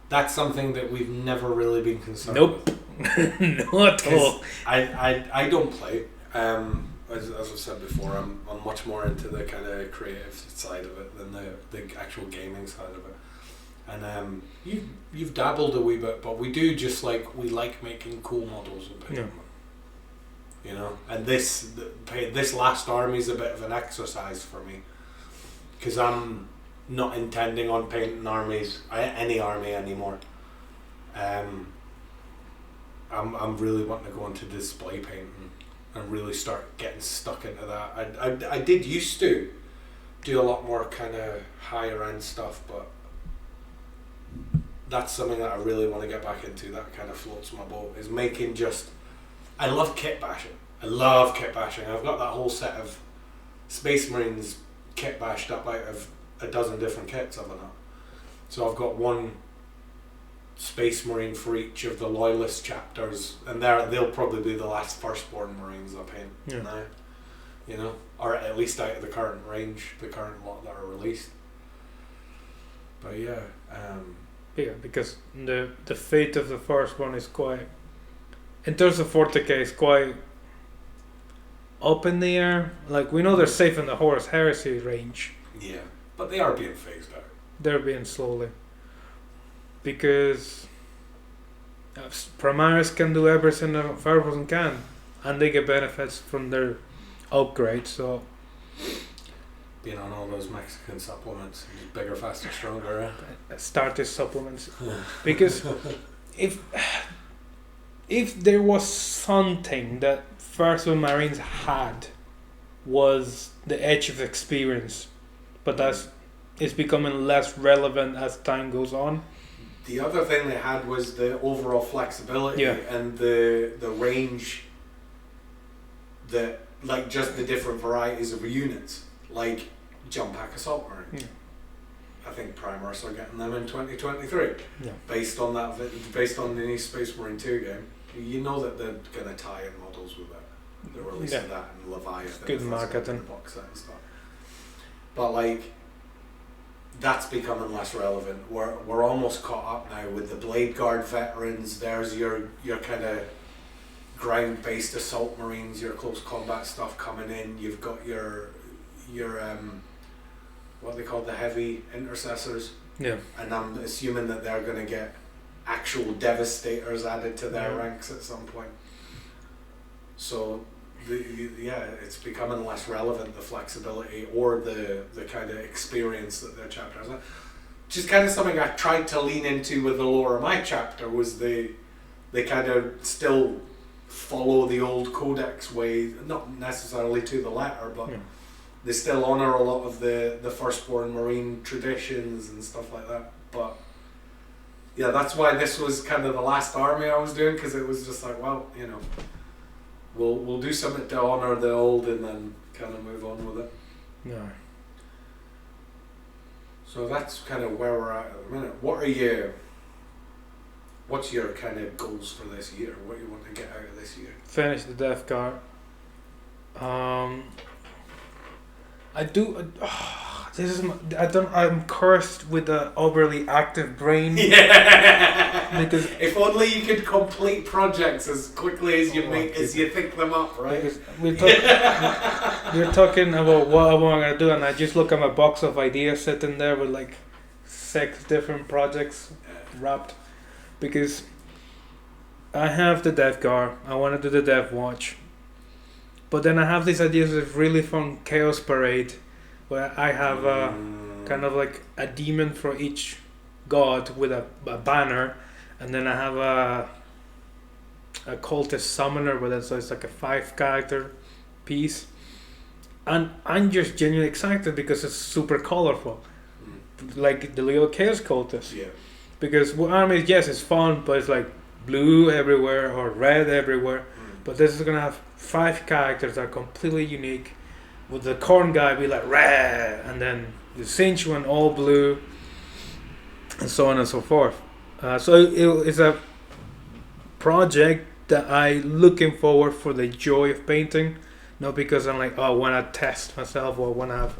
That's something that we've never really been concerned Nope. with. Not at all. I don't play. As I've said before, I'm much more into the kind of creative side of it than the actual gaming side of it. And you've dabbled a wee bit, but we do just we like making cool models and painting them. You know, and this last army is a bit of an exercise for me, because I'm not intending on painting any army anymore. I'm really wanting to go into display painting and really start getting stuck into that. I did used to do a lot more kind of higher end stuff, but that's something that I really want to get back into. That kind of floats my boat, is making I love kit bashing. I've got that whole set of Space Marines kit bashed up out of a dozen different kits, haven't I? So I've got one Space Marine for each of the Loyalist chapters, and they'll probably be the last Firstborn Marines I paint now. You know, or at least out of the current range, the current lot that are released. But yeah. Yeah, because the fate of the first one is quite, in terms of 40k, is quite up in the air. Like, we know they're safe in the Horus Heresy range. Yeah, but they are being phased out. They're being slowly. Because Primaris can do everything that Firebrand can, and they get benefits from their upgrade, so... Being on all those Mexican supplements, just bigger, faster, stronger. Starter supplements. Because if there was something that First Marines had was the edge of experience, but that's it's becoming less relevant as time goes on. The other thing they had was the overall flexibility and the range, that like just the different varieties of units, like Jump Pack Assault Marines. I think Primarchs are getting them in 2023. Based on that, based on the new Space Marine 2 game, you know that they're going to tie in models with it. They're releasing that in Leviathan. Good marketing. The box set and stuff. But like, that's becoming less relevant. We're almost caught up now with the Blade Guard veterans. There's your kind of ground-based assault marines, your close combat stuff coming in. You've got your what they call the heavy intercessors. Yeah. And I'm assuming that they're going to get actual devastators added to their ranks at some point. So it's becoming less relevant, the flexibility or the kind of experience that their chapters have. Which is kind of something I tried to lean into with the lore of my chapter, was they kind of still follow the old codex way, not necessarily to the letter, but they still honour a lot of the Firstborn Marine traditions and stuff like that. But yeah, that's why this was kind of the last army I was doing, because it was just like, well, you know, we'll do something to honour the old and then kind of move on with it. No. So that's kind of where we're at the minute. What's your kind of goals for this year? What you want to get out of this year? Finish the Death Guard. I do. I'm cursed with an overly active brain. Yeah. Because if only you could complete projects as quickly as you think them up, right? Because we're talking about what I'm gonna do, and I just look at my box of ideas sitting there with like 6 different projects wrapped. Because I have the Death Guard, I want to do the Death Watch, but then I have these ideas of really fun Chaos Parade, where I have kind of like a demon for each god with a banner, and then I have a cultist summoner with it, so it's like a 5-character piece, and I'm just genuinely excited because it's super colorful, like the little Chaos Cultist. Yeah. Because armies, yes, it's fun, but it's like blue everywhere or red everywhere. But this is gonna have 5 characters that are completely unique. With the corn guy be like red, and then the cinch one all blue, and so on and so forth. So it's a project that I'm looking forward for the joy of painting, not because I'm like, oh, I want to test myself or I want to have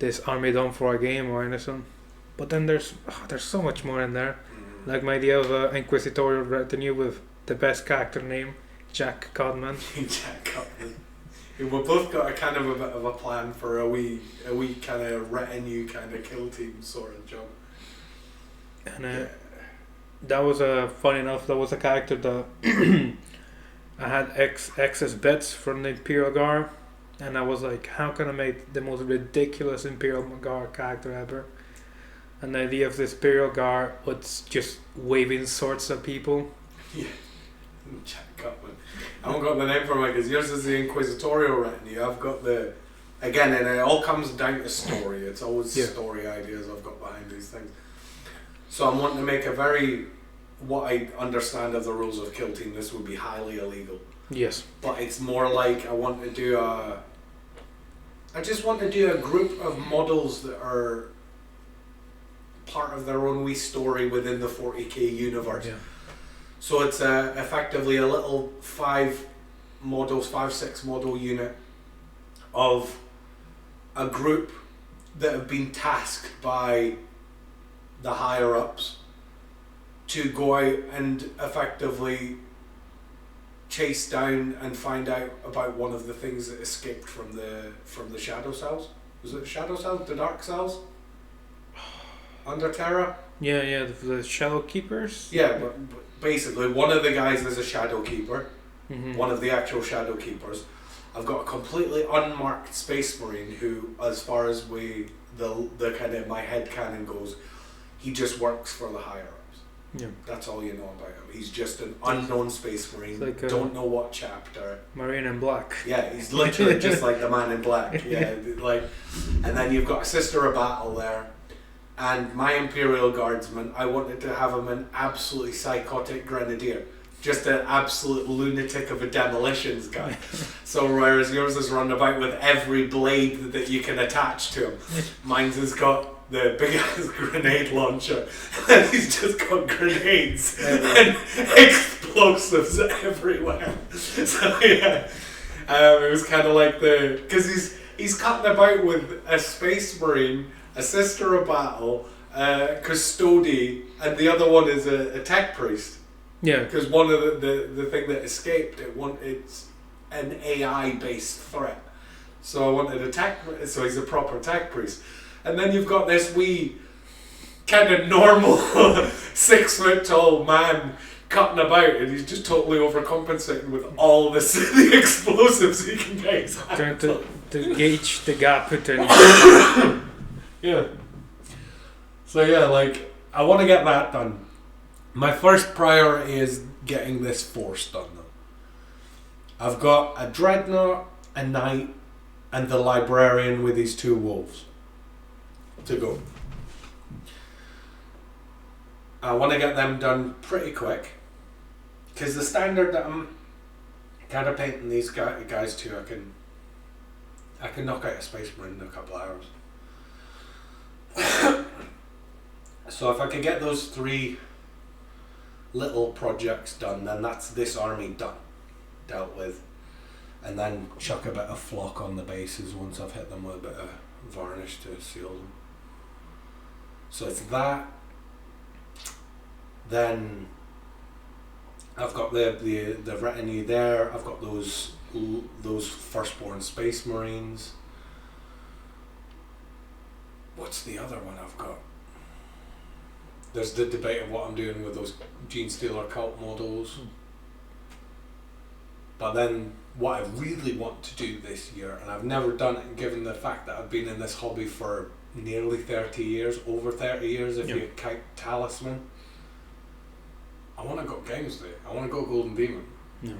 this army done for a game or anything. But then there's so much more in there. Like my idea of an inquisitorial retinue with the best character name, Jack Codman. Jack Codman. We've both got a kind of a bit of a plan for a wee kind of retinue kind of kill team sort of job. And that was funny enough. That was a character that I had excess bits from the Imperial Guard, and I was like, how can I make the most ridiculous Imperial Guard character ever? And the idea of this Imperial Guard was just waving swords at people. Yeah, Jack Cutman. I haven't got the name for it because yours is the Inquisitorial retinue. I've got the, again, and it all comes down to story. It's always story ideas I've got behind these things. So I'm wanting to make what I understand of the rules of Kill Team, this would be highly illegal. Yes. But it's more like I just want to do a group of models that are part of their own wee story within the 40k universe. Yeah. So it's effectively a little 5-6 model unit of a group that have been tasked by the higher ups to go out and effectively chase down and find out about one of the things that escaped from the Shadow Cells. Was it the Shadow Cells? The Dark Cells? Under Terra? Yeah, the Shadow Keepers? Yeah, but basically one of the guys is a Shadow Keeper, one of the actual Shadow Keepers. I've got a completely unmarked Space Marine who, as far as the kind of my head canon goes, he just works for the higher ups. Yeah. That's all you know about him. He's just an unknown space marine. Like don't know what chapter. Marine in Black. Yeah, he's literally just like the Man in Black. Yeah, like, and then you've got a Sister of Battle there, and my Imperial Guardsman. I wanted to have him an absolutely psychotic grenadier, just an absolute lunatic of a demolitions guy. So whereas yours is run about with every blade that you can attach to him, mine's has got the big ass grenade launcher, and he's just got grenades and explosives everywhere. So yeah, it was kind of like because he's cutting about with a space marine, a Sister of Battle, custody, and the other one is a tech priest. Yeah. Because one of the thing that escaped it's an AI based threat. So I wanted a tech. So he's a proper tech priest. And then you've got this wee, kind of normal 6 foot tall man cutting about, and he's just totally overcompensating with all the explosives he can get his hands on. To gauge the gap between. Yeah. So yeah, like, I want to get that done. My first priority is getting this force done though. I've got a dreadnought, a knight, and the librarian with his 2 wolves to go. I want to get them done pretty quick, because the standard that I'm kind of painting these guys to, I can knock out a space marine in a couple of hours. So if I could get those 3 little projects done, then that's this army done, dealt with, and then chuck a bit of flock on the bases once I've hit them with a bit of varnish to seal them. So it's that. Then I've got the retinue there. I've got those firstborn space marines. What's the other one I've got? There's the debate of what I'm doing with those Gene Stealer cult models. But then what I really want to do this year, and I've never done it given the fact that I've been in this hobby for nearly 30 years, over 30 years if you count Talisman. I want to go Games Day. I want to go Golden Demon. Yeah.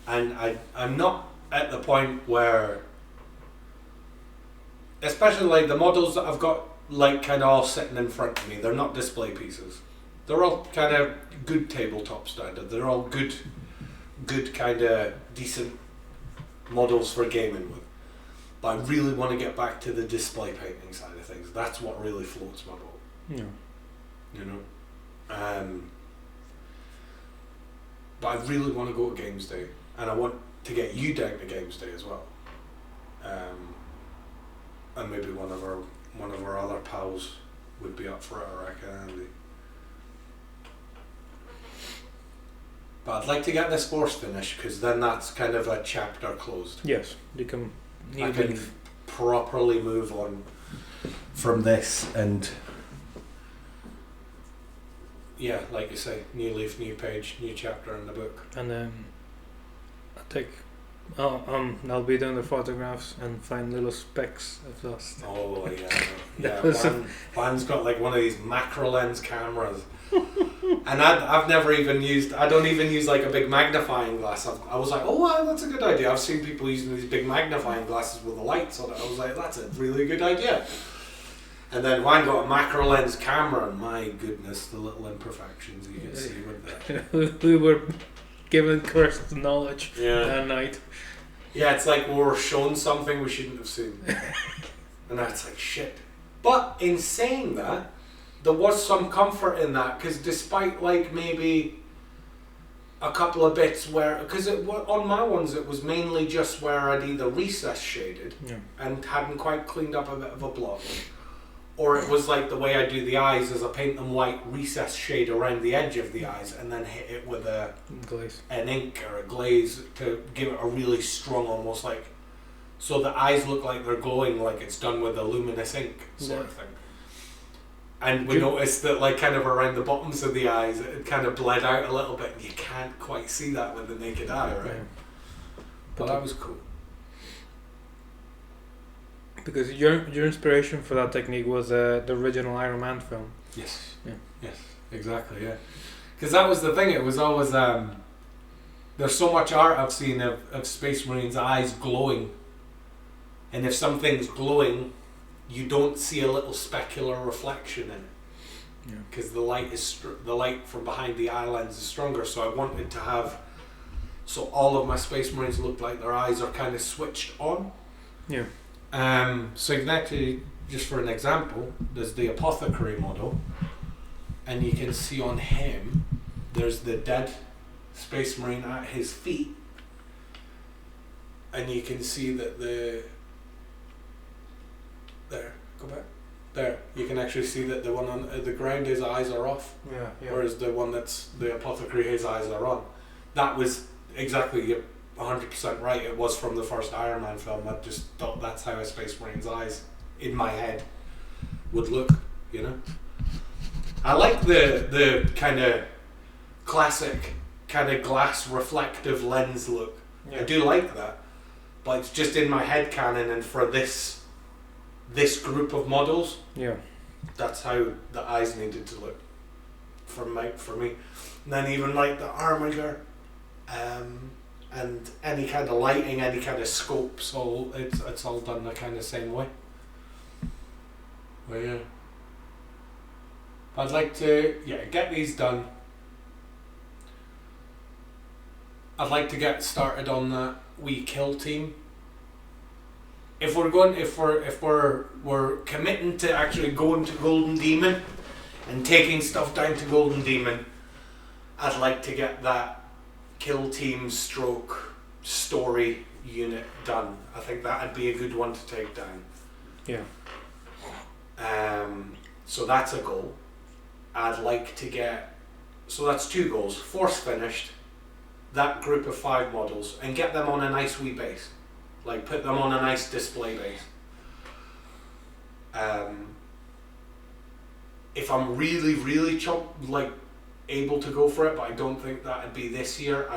And I'm not at the point where, especially like the models that I've got like kind of all sitting in front of me, they're not display pieces. They're all kind of good tabletop standard. They're all good kind of decent models for gaming with. But I really want to get back to the display painting side of things. That's what really floats my boat. Yeah. You know? But I really want to go to Games Day, and I want to get you down to Games Day as well. And maybe one of our other pals would be up for it, I reckon, Andy. But I'd like to get this force finished, because then that's kind of a chapter closed. Yes, you can. I can properly move on from this, and yeah, like you say, new leaf, new page, new chapter in the book. And I'll be doing the photographs and find little specks of dust. Oh yeah. Juan's got like one of these macro lens cameras. And I've never even used, I don't even use like a big magnifying glass. I was like, oh wow, that's a good idea. I've seen people using these big magnifying glasses with the lights on it. I was like, that's a really good idea. And then Juan got a macro lens camera, and my goodness, the little imperfections you can see with that. We were given cursed knowledge Yeah. that night. Yeah, it's like we were shown something we shouldn't have seen. And that's like shit. But in saying that, there was some comfort in that, because despite like maybe a couple of bits where, because on my ones it was mainly just where I'd either recess shaded and hadn't quite cleaned up a bit of a block, or it was like the way I do the eyes is I paint them white, recess shade around the edge of the eyes, and then hit it with an ink or a glaze to give it a really strong, almost like, so the eyes look like they're glowing, like it's done with a luminous ink sort of thing. And we noticed that like kind of around the bottoms of the eyes it kind of bled out a little bit, and you can't quite see that with the naked eye, right? But that was cool. Because your inspiration for that technique was the original Iron Man film. Yes. Yeah. Yes. Exactly. Yeah. Because that was the thing. It was always there's so much art I've seen of Space Marines' eyes glowing, and if something's glowing, you don't see a little specular reflection in it. Because the light from behind the eye lens is stronger. So I wanted to have, so all of my Space Marines look like their eyes are kind of switched on. Yeah. So you can actually, just for an example, there's the Apothecary model, and you can see on him, there's the dead Space Marine at his feet, and you can see that there, you can actually see that the one on the ground, his eyes are off. Yeah. Whereas the one that's the Apothecary, his eyes are on. That was exactly 100% right. It was from the first Iron Man film. I just thought that's how a Space Marine's eyes, in my head, would look, you know? I like the kind of classic, kind of glass reflective lens look. Yeah. I do like that. But it's just in my head canon, and for this group of models, that's how the eyes needed to look for me. And then even like the armature, and any kind of lighting, any kind of scopes, it's all done the kind of same way. Well, yeah. I'd like to get these done. I'd like to get started on that wee kill team. If we're committing to actually going to Golden Demon and taking stuff down to Golden Demon, I'd like to get that kill team stroke story unit done. I think that'd be a good one to take down. Yeah. So that's a goal. I'd like to get, so that's 2 goals. Force finished, that group of 5 models, and get them on a nice wee base. Like put them on a nice display base. If I'm really able to go for it, but I don't think that'd be this year,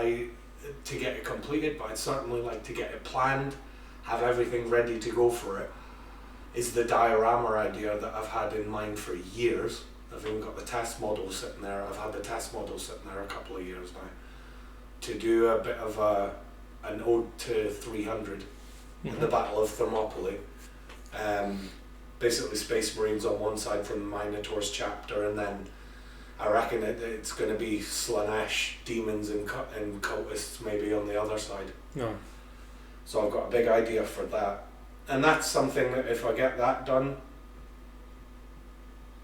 to get it completed, but I'd certainly like to get it planned, have everything ready to go for it, is the diorama idea that I've had in mind for years. I've even got the test model sitting there. I've had the test model sitting there a couple of years now, to do a bit of an ode to 300 in the Battle of Thermopylae. Basically Space Marines on one side from the Minotaurs chapter, and then I reckon it's going to be Slanesh, demons and cultists maybe on the other side. No. So I've got a big idea for that. And that's something that if I get that done,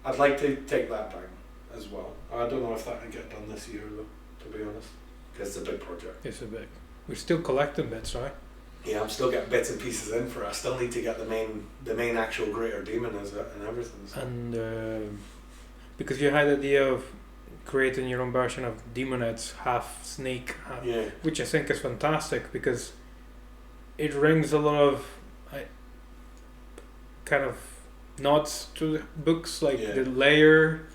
I'd like to take that down as well. I don't know if that can get done this year though, to be honest. Because it's a big project. It's a big. We're still collecting bits, right? Yeah, I'm still getting bits and pieces in for it. I still need to get the main actual Greater Demon and everything. So. And because you had the idea of creating your own version of Demonettes, half snake, which I think is fantastic because it rings a lot of kind of nods to the books, like the layer,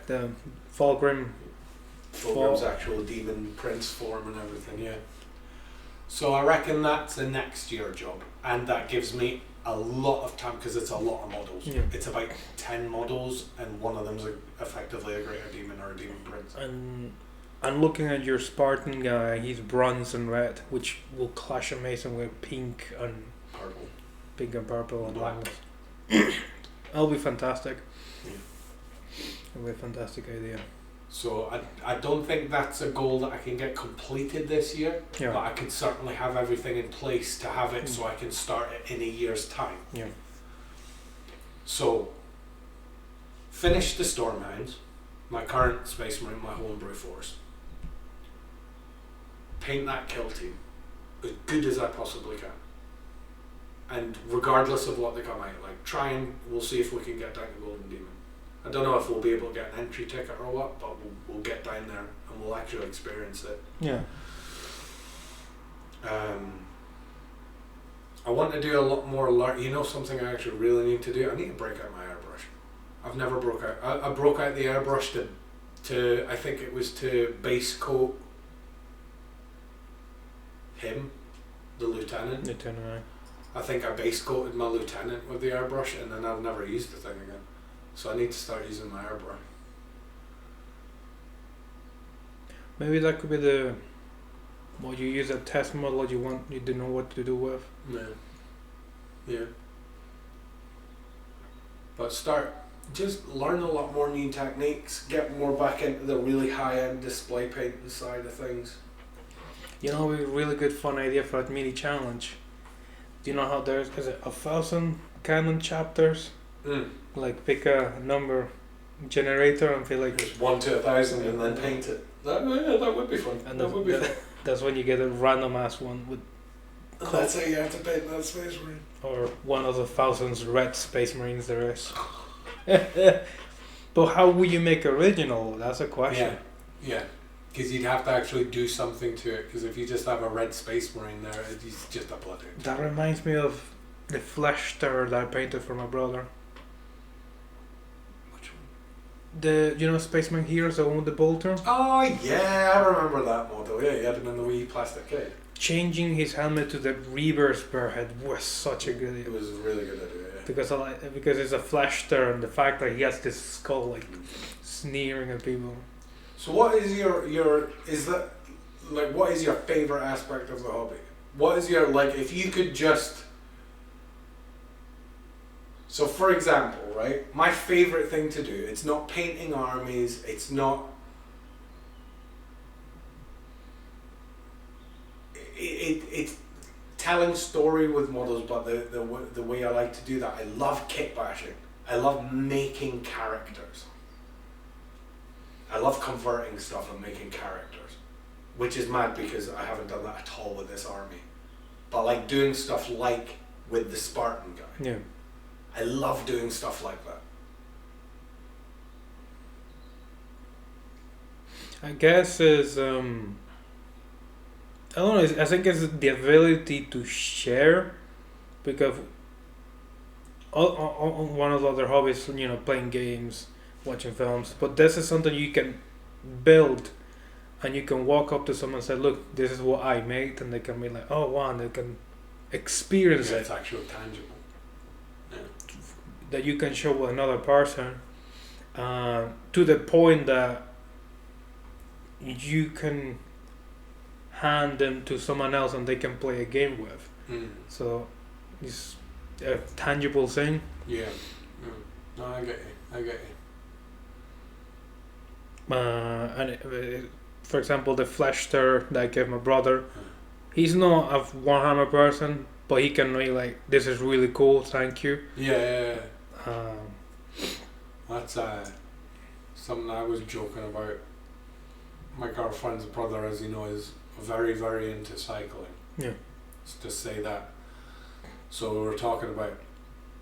the Fulgrim's actual demon prince form and everything, So I reckon that's a next year job, and that gives me a lot of time because it's a lot of models. Yeah. It's about 10 models, and one of them's effectively a Greater Demon or a Demon Prince. And I'm looking at your Spartan guy, he's bronze and red, which will clash amazing with pink and purple. Pink and purple and black. That'll be fantastic. Yeah. It'll be a fantastic idea. So I don't think that's a goal that I can get completed this year, but I could certainly have everything in place to have it so I can start it in a year's time. Yeah. So, finish the Stormhounds, my current Space Marine, my homebrew force. Paint that kill team as good as I possibly can. And regardless of what they come out, we'll see if we can get down to Golden Demon. I don't know if we'll be able to get an entry ticket or what, but we'll get down there and we'll actually experience it. Yeah. I want to do a lot more something I actually really need to do? I need to break out my airbrush. I've never broke out. I broke out the airbrush to I think it was to base coat him, the lieutenant. I think I base coated my Lieutenant with the airbrush, and then I've never used the thing again. So I need to start using my airbrush. Maybe that could be the what you use a test model you don't know what to do with. Yeah. But just learn a lot more new techniques, get more back into the really high-end display painting side of things. You know, a really good fun idea for a mini challenge. Do you know how is it 1,000 canon chapters? Like pick a number generator and feel like just 1 to 1,000 and then paint it. That would be fun. And that would be fun. That's when you get a random ass one with. That's how you have to paint that Space Marine. Or one of the thousands red Space Marines there is. But how will you make original? That's a question. Yeah. Because you'd have to actually do something to it. Because if you just have a red Space Marine there, it's just a bloody. That reminds me of the flesh terror that I painted for my brother. Which one? The Space Marine Heroes, the one with the bolter. Oh yeah, I remember that model. Yeah, you had him in the wee plastic case. Changing his helmet to the reverse spearhead was such a good idea. It was a really good idea. Yeah. Because it's a flesh terror, and the fact that he has this skull like sneering at people. So what is what is your favorite aspect of the hobby? What is your, if you could just, so for example, right, my favorite thing to do, it's not painting armies, it's telling story with models, but the way I like to do that, I love kit bashing. I love making characters. I love converting stuff and making characters, which is mad because I haven't done that at all with this army. But doing stuff like with the Spartan guy. Yeah. I love doing stuff like that. I guess is I don't know. I think it's the ability to share, because one of the other hobbies, playing games, watching films, but this is something you can build, and you can walk up to someone and say, "Look, this is what I made," and they can be like, "Oh wow," and they can experience it. It's actually tangible. Yeah. That you can show with another person, to the point that you can hand them to someone else and they can play a game with. So it's a tangible thing. Yeah. No, I get you. For example, the flesh terror that I gave my brother, he's not a Warhammer person, but he can really this is really cool, thank you. Yeah. That's something I was joking about. My girlfriend's brother, as you know, is very, very into cycling. Yeah. Let's just say that. So we were talking about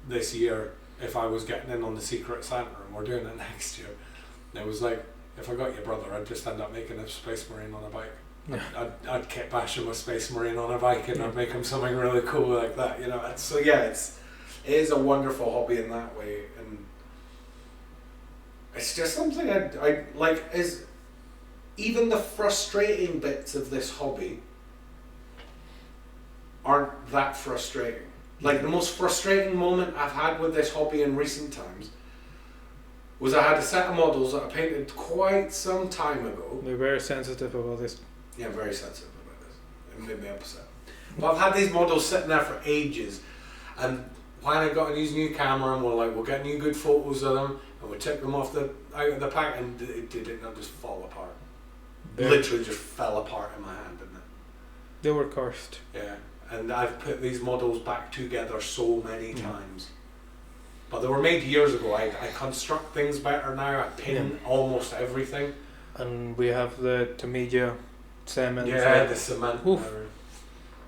this year, if I was getting in on the Secret Santa, and we're doing it next year. And it was if I got your brother, I'd just end up making a Space Marine on a bike. Yeah. I'd kit bash him a Space Marine on a bike, and I'd make him something really cool like that, And so yeah, it is a wonderful hobby in that way, and it's just something I like. Is even the frustrating bits of this hobby aren't that frustrating. The most frustrating moment I've had with this hobby in recent times was I had a set of models that I painted quite some time ago. They're very sensitive about this. Yeah, very sensitive about this. It made me upset. But I've had these models sitting there for ages, and when I got a new camera and we'll get new good photos of them, and we'll take them out of the pack, and it didn't just fall apart. Literally just fell apart in my hand, didn't it? They were cursed. Yeah, and I've put these models back together so many times. But they were made years ago. I construct things better now. I paint almost everything. And we have the Tamiya cement. Yeah, the cement.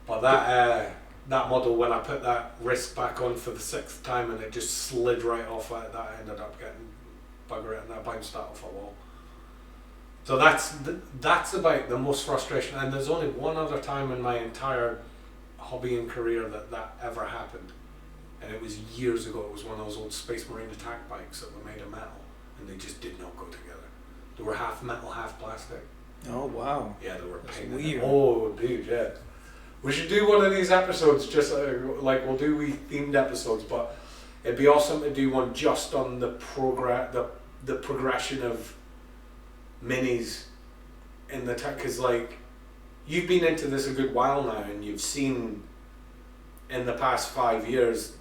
But that model, when I put that wrist back on for the 6th time, and it just slid right off, that ended up getting buggered, and I bounced that off a wall. So that's about the most frustration. And there's only one other time in my entire hobby and career that ever happened. And it was years ago. It was one of those old Space Marine attack bikes that were made of metal, and they just did not go together. They were half metal, half plastic. Oh wow! Yeah, they were painted. Weird. Oh, dude, yeah. We should do one of these episodes, just like we'll do themed episodes, but it'd be awesome to do one just on the progression of minis in the tech, because like you've been into this a good while now, and you've seen in the past 5 years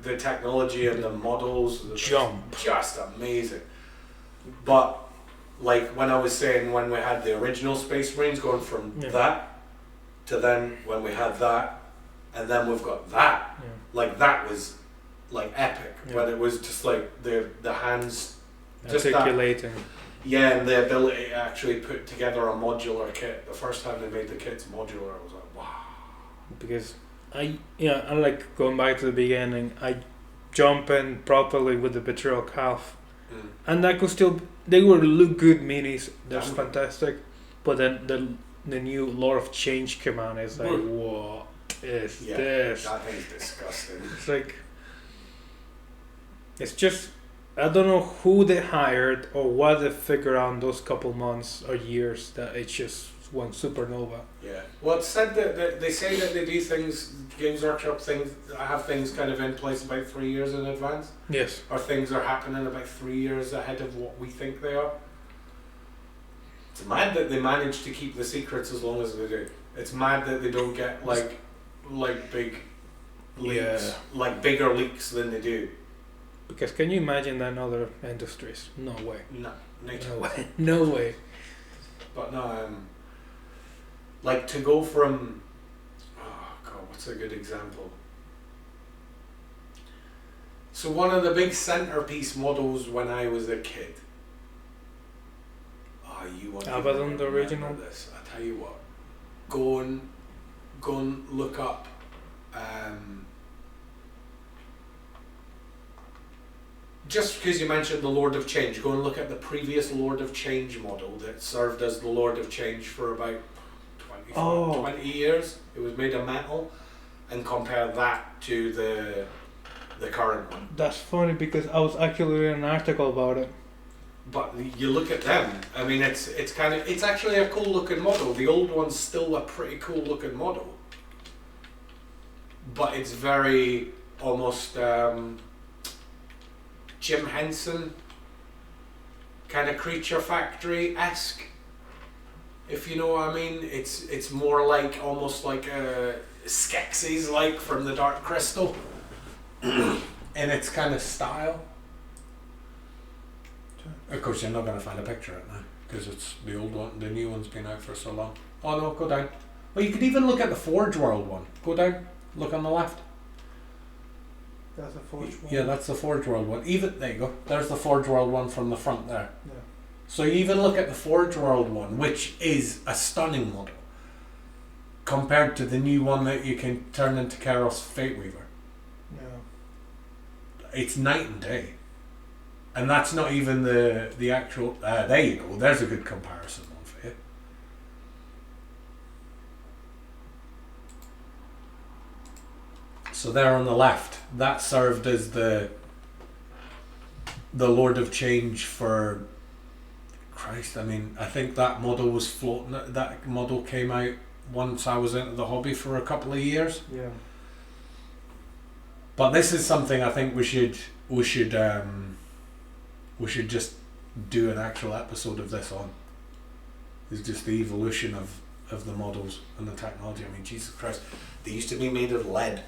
the technology and the models jump, just amazing. But like when I was saying, when we had the original Space Marines going from that to then when we had that, and then we've got that, like that was like epic. When it was just like the hands just articulating. And the ability to actually put together a modular kit. The first time they made the kits modular, I was like, wow. Because I like going back to the beginning, I jump in properly with the Betrayal Calf. And that could still, they were look good minis, that's fantastic. But then the new Lord of Change command is like, what is this? That thing's disgusting. It's like, it's just, I don't know who they hired or what they figured out in those couple months or years that it just went supernova. Yeah. Well, it's said that they say that they do things, Games Workshop have things kind of in place about 3 years in advance. Yes. Or things are happening about 3 years ahead of what we think they are. It's mad that they manage to keep the secrets as long as they do. It's mad that they don't get like big leaks, like bigger leaks than they do. Because can you imagine that in other industries? No way. No way. No way. But no, like to go from, oh god, what's a good example? So one of the big centerpiece models when I was a kid. Oh, you want Abaddon, the original? This? I tell you what, go and look up. Just because you mentioned the Lord of Change, go and look at the previous Lord of Change model that served as the Lord of Change for about 20 years. It was made of metal, and compare that to the current one. That's funny because I was actually reading an article about it. But you look at them, I mean it's actually a cool looking model. The old one's still a pretty cool looking model. But it's very almost Jim Henson kind of Creature Factory-esque, if you know what I mean. It's more like almost like Skeksis like from the Dark Crystal in its kind of style. Of course you're not going to find a picture of it now because it's the old one, the new one's been out for so long. Oh no, go down. Well, you could even look at the Forge World one. Go down, look on the left. That's the Forge one. Yeah, that's the Forge World one. Even there you go. There's the Forge World one from the front there. Yeah. So you even look at the Forge World one, which is a stunning model, compared to the new one that you can turn into Kairos Fate Weaver. Yeah. It's night and day. And that's not even the actual. There you go. There's a good comparison one for you. So there on the left, that served as the Lord of Change for Christ. I mean, I think that model was floating. That model came out once I was into the hobby for a couple of years. Yeah. But this is something I think we should just do an actual episode of this on. It's just the evolution of the models and the technology. I mean, Jesus Christ, they used to be made of lead.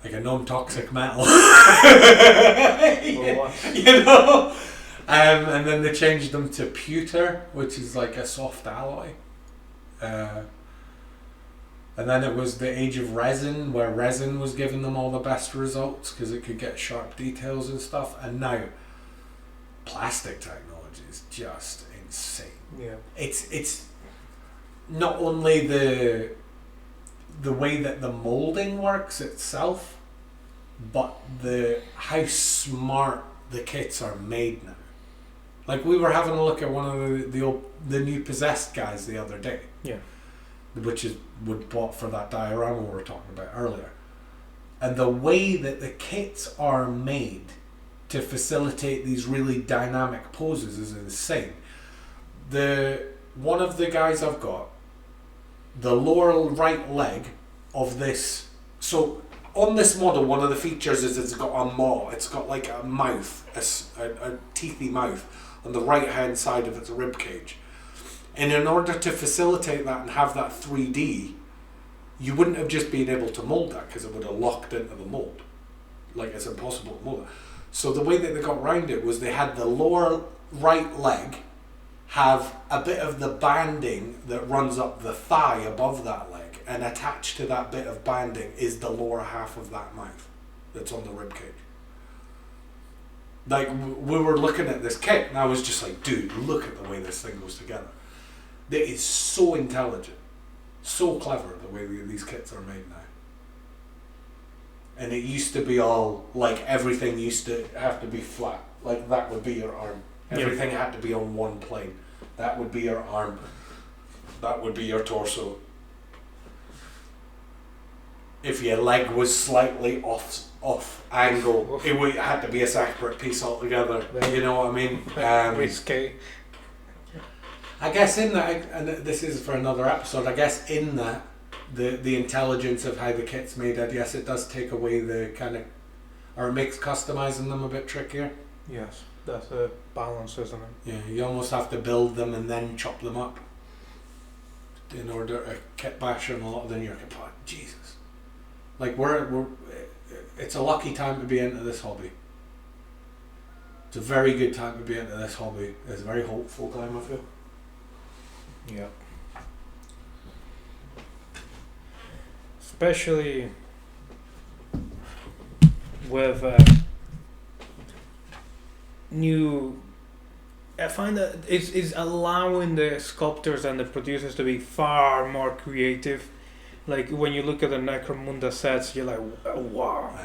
Like a non-toxic metal. You know? And then they changed them to pewter, which is like a soft alloy. And then it was the age of resin, where resin was giving them all the best results because it could get sharp details and stuff. And now, plastic technology is just insane. Yeah. It's not only the way that the molding works itself, but how smart the kits are made now. Like we were having a look at one of the new Possessed guys the other day. Yeah. Which is bought for that diorama we were talking about earlier. And the way that the kits are made to facilitate these really dynamic poses is insane. One of the guys I've got, the lower right leg of this. So on this model, one of the features is it's got a maw. It's got like a mouth, a teethy mouth on the right hand side of its rib cage. And in order to facilitate that and have that 3D, you wouldn't have just been able to mold that because it would have locked into the mold. Like, it's impossible to mold it. So the way that they got around it was they had the lower right leg have a bit of the banding that runs up the thigh above that leg, and attached to that bit of banding is the lower half of that mouth that's on the rib cage. Like, we were looking at this kit and I was just like, dude, look at the way this thing goes together. It is so intelligent, so clever the way these kits are made now. And it used to be all, like, everything used to have to be flat. Like, that would be your arm. Everything had to be on one plane. That would be your arm. That would be your torso. If your leg was slightly off angle, it had to be a separate piece altogether. You know what I mean? Risky. I guess in that, and this is for another episode, I guess in that, the intelligence of how the kit's made, I guess it does take away the kind of, or it makes customizing them a bit trickier. Yes, that's a balance, isn't it? Yeah, you almost have to build them and then chop them up in order to kit bash and a lot of them you're like, oh, Jesus. Like, it's a lucky time to be into this hobby. It's a very good time to be into this hobby. It's a very hopeful time, I feel. Yeah. Especially with new, I find that it's allowing the sculptors and the producers to be far more creative. Like, when you look at the Necromunda sets, you're like, wow.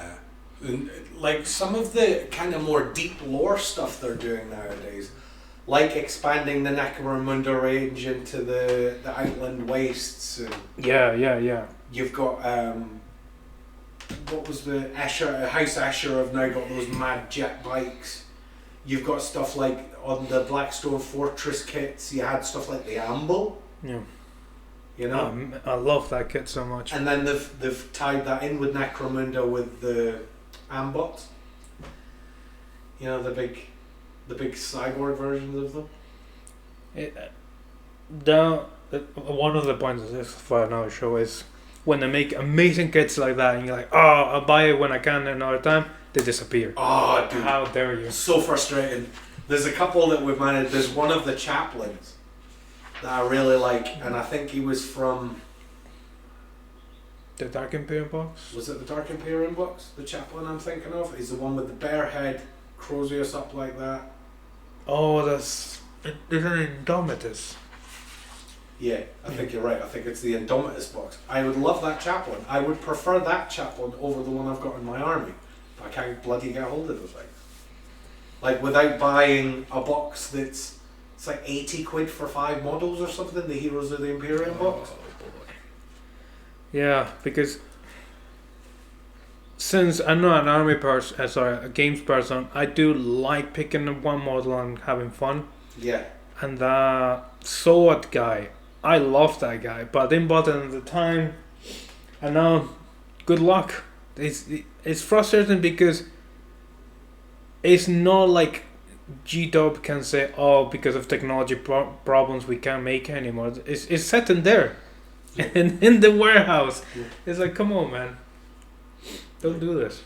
And, like, some of the kind of more deep lore stuff they're doing nowadays, like expanding the Necromunda range into the Outland Wastes. And Yeah. you've got, what was the Escher, House Escher have now got those mad jet bikes. You've got stuff like, on the Blackstone Fortress kits, you had stuff like the Amble. Yeah. You know? I love that kit so much. And then they've tied that in with Necromunda with the Ambots. You know, the big cyborg versions of them. One of the points of this for another show is when they make amazing kits like that and you're like, oh, I'll buy it when I can another time, they disappear. Oh, dude. How dare you. So frustrating. There's a couple that we've managed. There's one of the chaplains that I really like, and I think he was from... The Dark Imperium box? Was it the Dark Imperium box? The chaplain I'm thinking of? He's the one with the bear head, Crozius up like that. Oh, there's an Indomitus. Yeah, I think you're right. I think it's the Indomitus box. I would love that chaplain. I would prefer that chaplain over the one I've got in my army. But I can't bloody get hold of the thing. Like, without buying a box it's like 80 quid for 5 models or something, the Heroes of the Imperium box. Oh, boy. Yeah, because since I'm not an army person, a games person, I do like picking one model and having fun. Yeah. And the sword guy, I love that guy, but I didn't bother at the time. And now, good luck. It's frustrating because it's not like G-Dub can say, oh, because of technology problems we can't make anymore. It's set in there, in the warehouse. Yeah. It's like, come on, man, don't do this.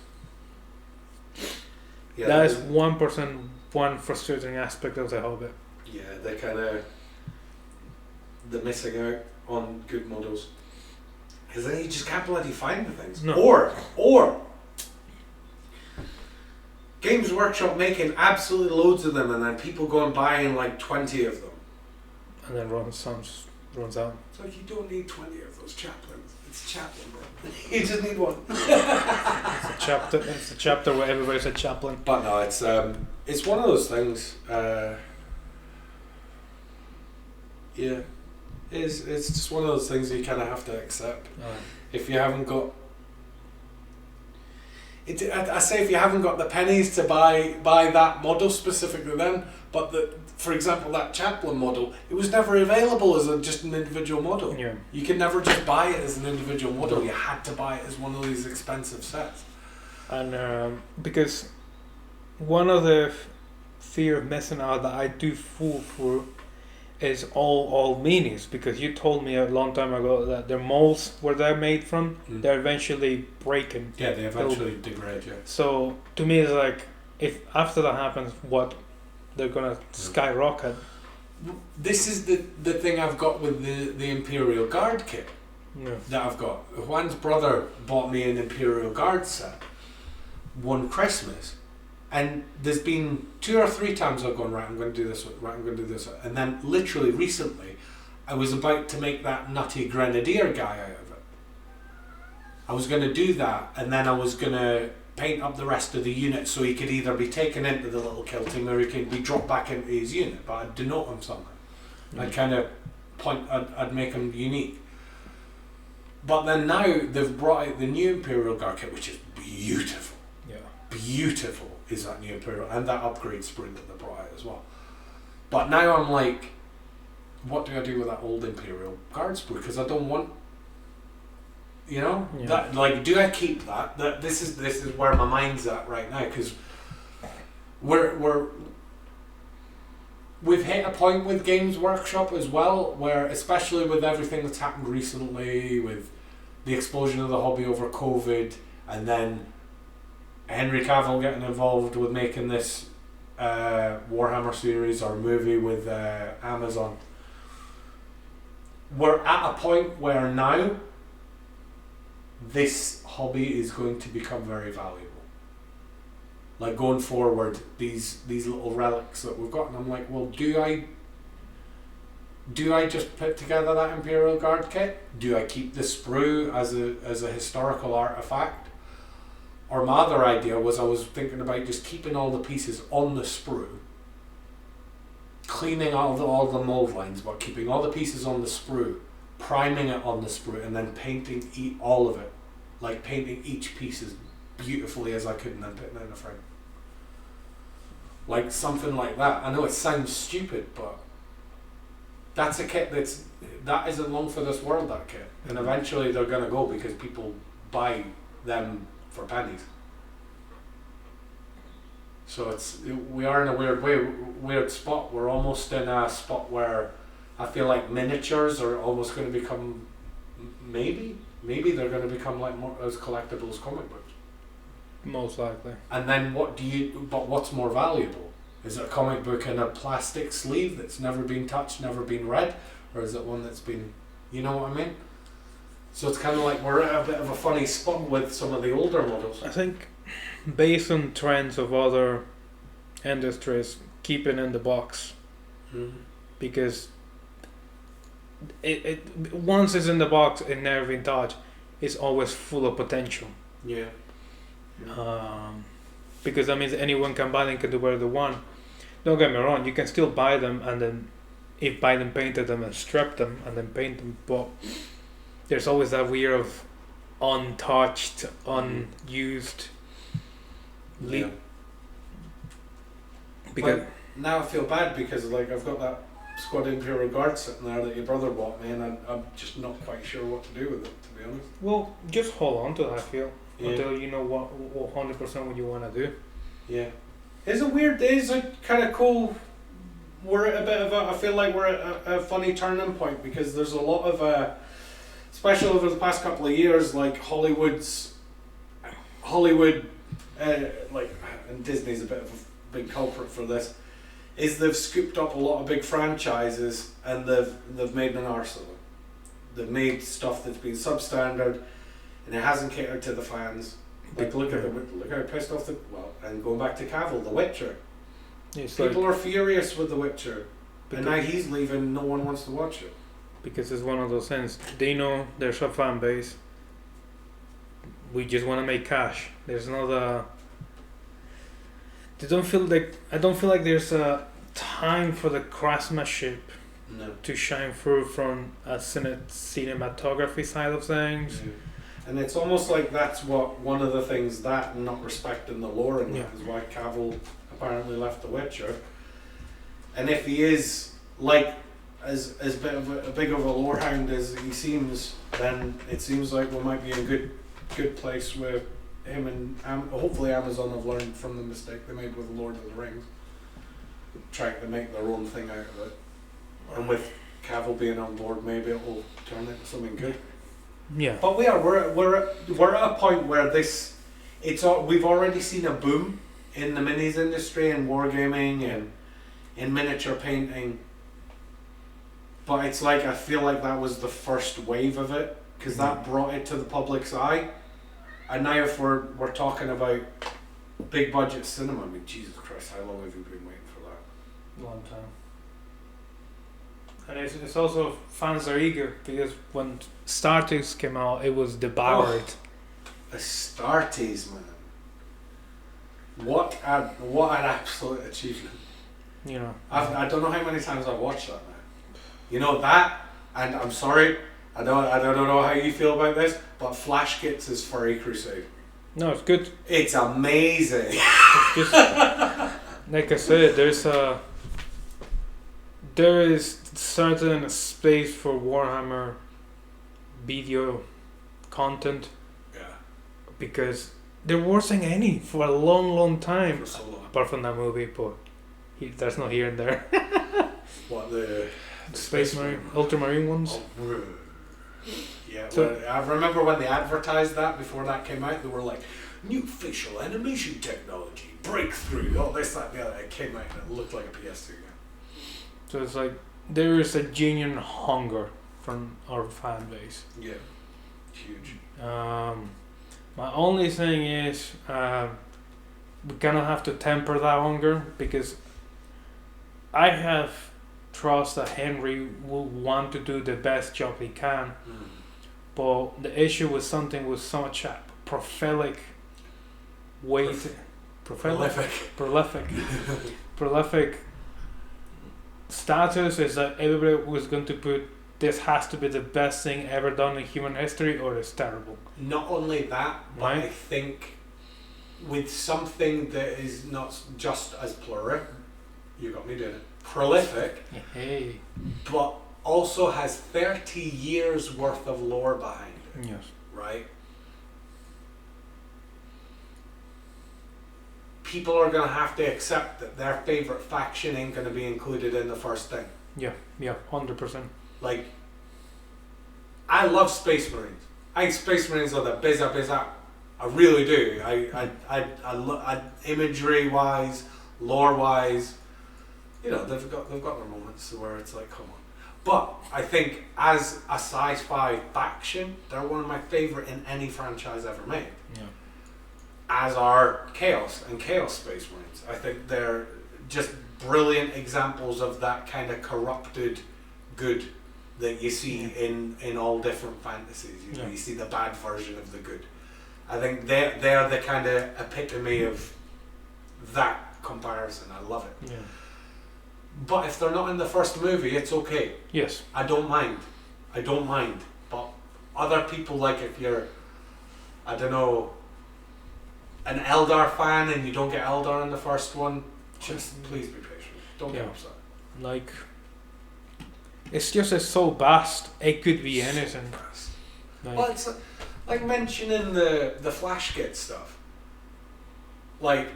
Yeah, that is 1% one frustrating aspect of the hobby. Yeah, they're missing out on good models because then you just can't bloody find the things. No. Or Games Workshop making absolutely loads of them, and then people go and buying like 20 of them, and then runs out. It's like, you don't need 20 of those chaplains. It's a chaplain, bro. You just need one. It's a chapter where everybody's a chaplain. But no, it's one of those things. Yeah, it's just one of those things you kind of have to accept. If you haven't got, I say if you haven't got the pennies to buy that model specifically, then, but for example, that Chaplin model, it was never available as just an individual model. Yeah. You could never just buy it as an individual model. You had to buy it as one of these expensive sets. And because one of the fear of missing out that I do fall through is all minis, because you told me a long time ago that their molds where they're made from, they're eventually breaking. Yeah, they eventually degrade, yeah. So to me it's like, if after that happens, what, they're gonna skyrocket. This is the thing I've got with the Imperial Guard kit that I've got. Juan's brother bought me an Imperial Guard set one Christmas, and there's been 2 or 3 times I've gone, right, I'm going to do this, right, I'm going to do this, and then literally recently I was about to make that nutty grenadier guy out of it. I was going to do that, and then I was going to paint up the rest of the unit so he could either be taken into the little kill team or he could be dropped back into his unit, but I'd denote him somehow. I'd kind of I'd make him unique. But then now they've brought out the new Imperial Guard kit, which is beautiful. Yeah. Beautiful is that new Imperial, and that upgrade sprue that they brought out as well. But now I'm like, what do I do with that old Imperial Guard sprue? Because I don't want, you know, that, like, do I keep that? That this is where my mind's at right now, because we've hit a point with Games Workshop as well, where especially with everything that's happened recently, with the explosion of the hobby over COVID, and then Henry Cavill getting involved with making this Warhammer series or movie with Amazon. We're at a point where now this hobby is going to become very valuable. Like going forward, these little relics that we've got, and I'm like, well, do I just put together that Imperial Guard kit? Do I keep the sprue as a historical artifact? Or my other idea was, I was thinking about just keeping all the pieces on the sprue, cleaning all the mold lines, but keeping all the pieces on the sprue, priming it on the sprue, and then painting all of it, like painting each piece as beautifully as I could, and then putting it in a frame. Like something like that. I know it sounds stupid, but that's a kit that isn't long for this world, that kit. And eventually they're gonna go, because people buy them for pennies. So we are in a weird spot. We're almost in a spot where I feel like miniatures are almost going to become, maybe they're going to become like more as collectible as comic books. Most likely. And then what's more valuable? Is it a comic book in a plastic sleeve that's never been touched, never been read? Or is it one that's been, you know what I mean? So it's kind of like we're at a bit of a funny spot with some of the older models. I think based on trends of other industries, keep it in the box. Because it once it's in the box and never been touched, it's always full of potential. Yeah. Because that means anyone can buy them, can do whatever they want. Don't get me wrong, you can still buy them and then buy them, painted them and strip them and then paint them, but there's always that weird of untouched, unused Yeah. Because now I feel bad, because like I've got that Squad Imperial Guard sitting there that your brother bought me, and I'm just not quite sure what to do with it, to be honest. well, just hold on to that, I feel, Yeah. until you know what 100% what you want to do. Yeah. It's a kind of cool. We're at a bit of I feel like we're at a funny turning point, because there's a lot of especially over the past couple of years, like Hollywood, like, and Disney's a bit of a big culprit for this, is they've scooped up a lot of big franchises and they've made an arse of it. They've made stuff that's been substandard and it hasn't catered to the fans. Like look how pissed off and going back to Cavill, The Witcher. People are furious with The Witcher, and now he's leaving. No one wants to watch it. Because it's one of those things. They know there's a fan base. We just want to make cash. There's not a. I don't feel like there's a time for the craftsmanship to shine through from a cinematography side of things. Yeah. And it's almost like that's what one of the things, that and not respecting the lore, and that is why Cavill apparently left The Witcher. And if he is like as big of a lorehound as he seems, then it seems like we might be in good place with him, and hopefully Amazon have learned from the mistake they made with Lord of the Rings, trying to make their own thing out of it. And with Cavill being on board, maybe it will turn into something good. Yeah. But we're at a point where we've already seen a boom in the minis industry and wargaming and in miniature painting. But it's like I feel like that was the first wave of it because that brought it to the public's eye. And now if we're talking about big budget cinema, I mean Jesus Christ, how long have you been waiting for that? Long time. And it's also fans are eager because when Starters came out, it was devoured. Astartes, man! What an absolute achievement! You know, I don't know how many times I've watched that now. You know that, and I'm sorry, I don't know how you feel about this, but Flash Gets his Furry Crusade. No, it's good. It's amazing. It's just like I said, there is certain space for Warhammer video content. Yeah. Because there wasn't any for a long time. For so long. Apart from that movie, but there's no here and there. What the Space Marine, Ultramarine ones. Oh, yeah, So- well, I remember when they advertised that before that came out, they were like, new facial animation technology, breakthrough, all this, that, and the other. It came out and it looked like a PS2 game. So it's like there is a genuine hunger from our fan base. Yeah, huge. My only thing is we're gonna have to temper that hunger because I have trust that Henry will want to do the best job he can. But the issue with something with such a prolific status is that everybody was going to put this has to be the best thing ever done in human history or it's terrible. Not only that, but Right. I think with something that is not just as you got me doing it, prolific, Hey. but also has 30 years worth of lore behind it, Yes. right? People are going to have to accept that their favourite faction ain't going to be included in the first thing. Yeah, 100%. Like, I love Space Marines. I think Space Marines are the bizza. I really do. I imagery wise, lore wise, you know, they've got their moments where it's like, come on. But I think as a sci-fi faction, they're one of my favourite in any franchise ever made. Yeah. As are Chaos and Chaos Space Marines. I think they're just brilliant examples of that kind of corrupted good that you see in all different fantasies. You know, you see the bad version of the good. I think they're the kind of epitome of that comparison. I love it. Yeah. But if they're not in the first movie, it's okay. Yes. I don't mind. But other people, like if you're, I don't know, an Eldar fan and you don't get Eldar in the first one, just please be patient. Don't get upset. Like, it's just so vast. It could be anything. Like, Well, it's like mentioning the Flash Git stuff. Like,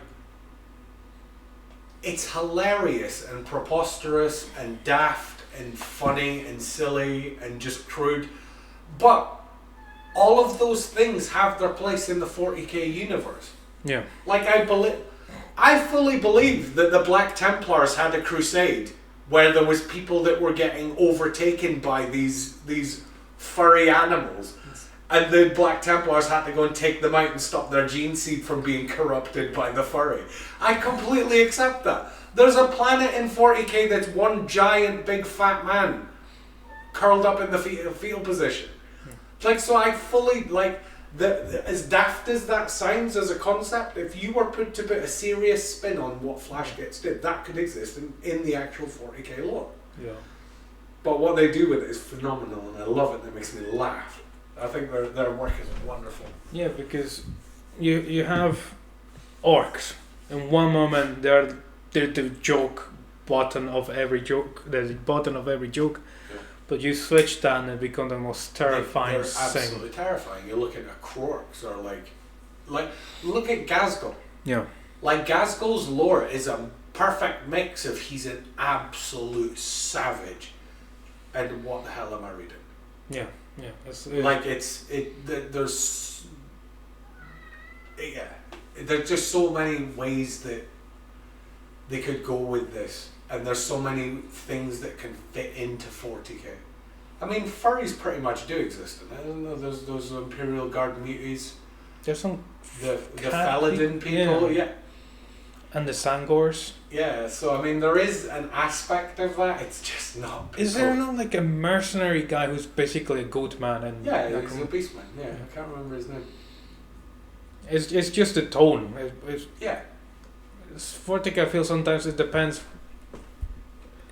it's hilarious and preposterous and daft and funny and silly and just crude, but all of those things have their place in the 40k universe. yeah. Like I fully believe that the Black Templars had a crusade where there was people that were getting overtaken by these furry animals, and the Black Templars had to go and take them out and stop their gene seed from being corrupted by the furry. I completely accept that. There's a planet in 40k that's one giant big fat man curled up in the fetal position. Like, so I fully, like, as daft as that sounds as a concept, if you were to put a serious spin on what Flash Gets did, that could exist in the actual 40k lore. Yeah. But what they do with it is phenomenal, and I love it, and it makes me laugh. I think their work is wonderful. Yeah, because you have orcs. In one moment they're the joke button of every joke. There's a button of every joke. Yeah. But you switch that and it becomes the most terrifying They're thing. absolutely terrifying. You look at a Crocs or like look at Gazgul. Yeah. Like Gazgul's lore is a perfect mix of he's an absolute savage, and what the hell am I reading? Yeah. Yeah. There's just so many ways that they could go with this, and there's so many things that can fit into 40k. I mean, furries pretty much do exist in it. I don't know, there's those Imperial Guard muties, There's some the Faladin people, yeah. And the Sangors. Yeah, so I mean, there is an aspect of that. It's just not. Is there not like a mercenary guy who's basically a goat man? And Yeah, he's a beastman. Yeah, I can't remember his name. It's just the tone. Yeah. It's 40k, I feel sometimes it depends.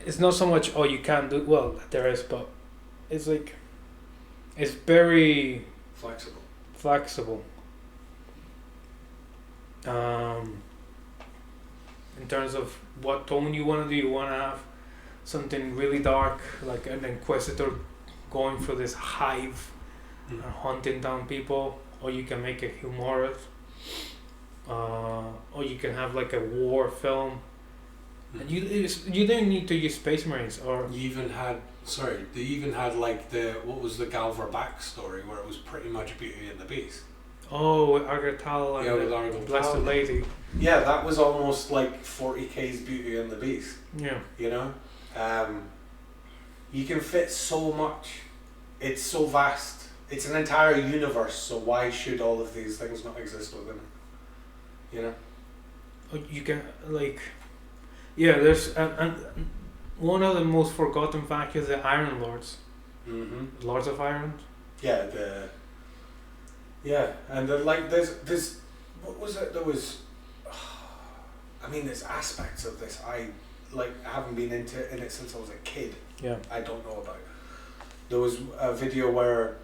It's not so much, oh, you can't do, well, there is, but it's like, it's very flexible. In terms of what tone you want to do, you want to have something really dark, like an inquisitor going for this hive and hunting down people, or you can make it humorous, or you can have like a war film. And you don't need to use Space Marines, or they even had like what was the Galver backstory where it was pretty much Beauty and the Beast. Oh, with Agartala and the Blessed Lady. Yeah, that was almost like 40k's Beauty and the Beast. Yeah. You know? You can fit so much. It's so vast. It's an entire universe, so why should all of these things not exist within it? You know? You can, like... Yeah, there's... and one of the most forgotten factors is the Iron Lords. Mm-hmm. Lords of Iron. Yeah, and then like there's what was it? There was, I mean, there's aspects of this I haven't been in it since I was a kid. Yeah. I don't know about. There was a video where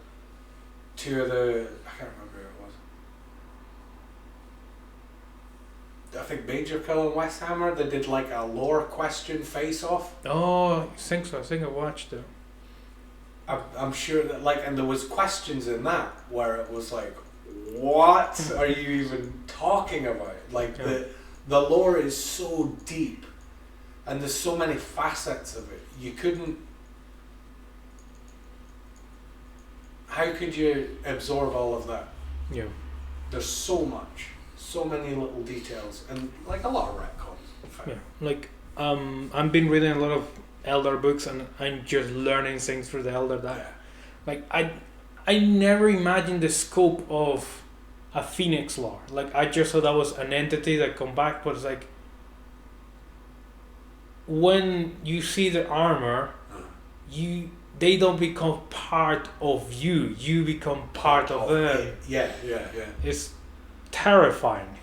two of the, I can't remember who it was. I think Major Kill and West Hammer, they did like a lore question face off. Oh, I think so. I think I watched it. I'm sure that and there was questions in that where it was like, what are you even talking about? Like the lore is so deep, and there's so many facets of it. You couldn't. How could you absorb all of that? Yeah. There's so much, so many little details, and like a lot of retcons. In fact. Yeah. Like I've been reading a lot of Elder books, and I'm just learning things through the Elder that like I never imagined the scope of a Phoenix lore. Like I just thought that was an entity that come back, but it's like when you see the armor, they don't become part of you. You become part of them. Yeah. It's terrifying.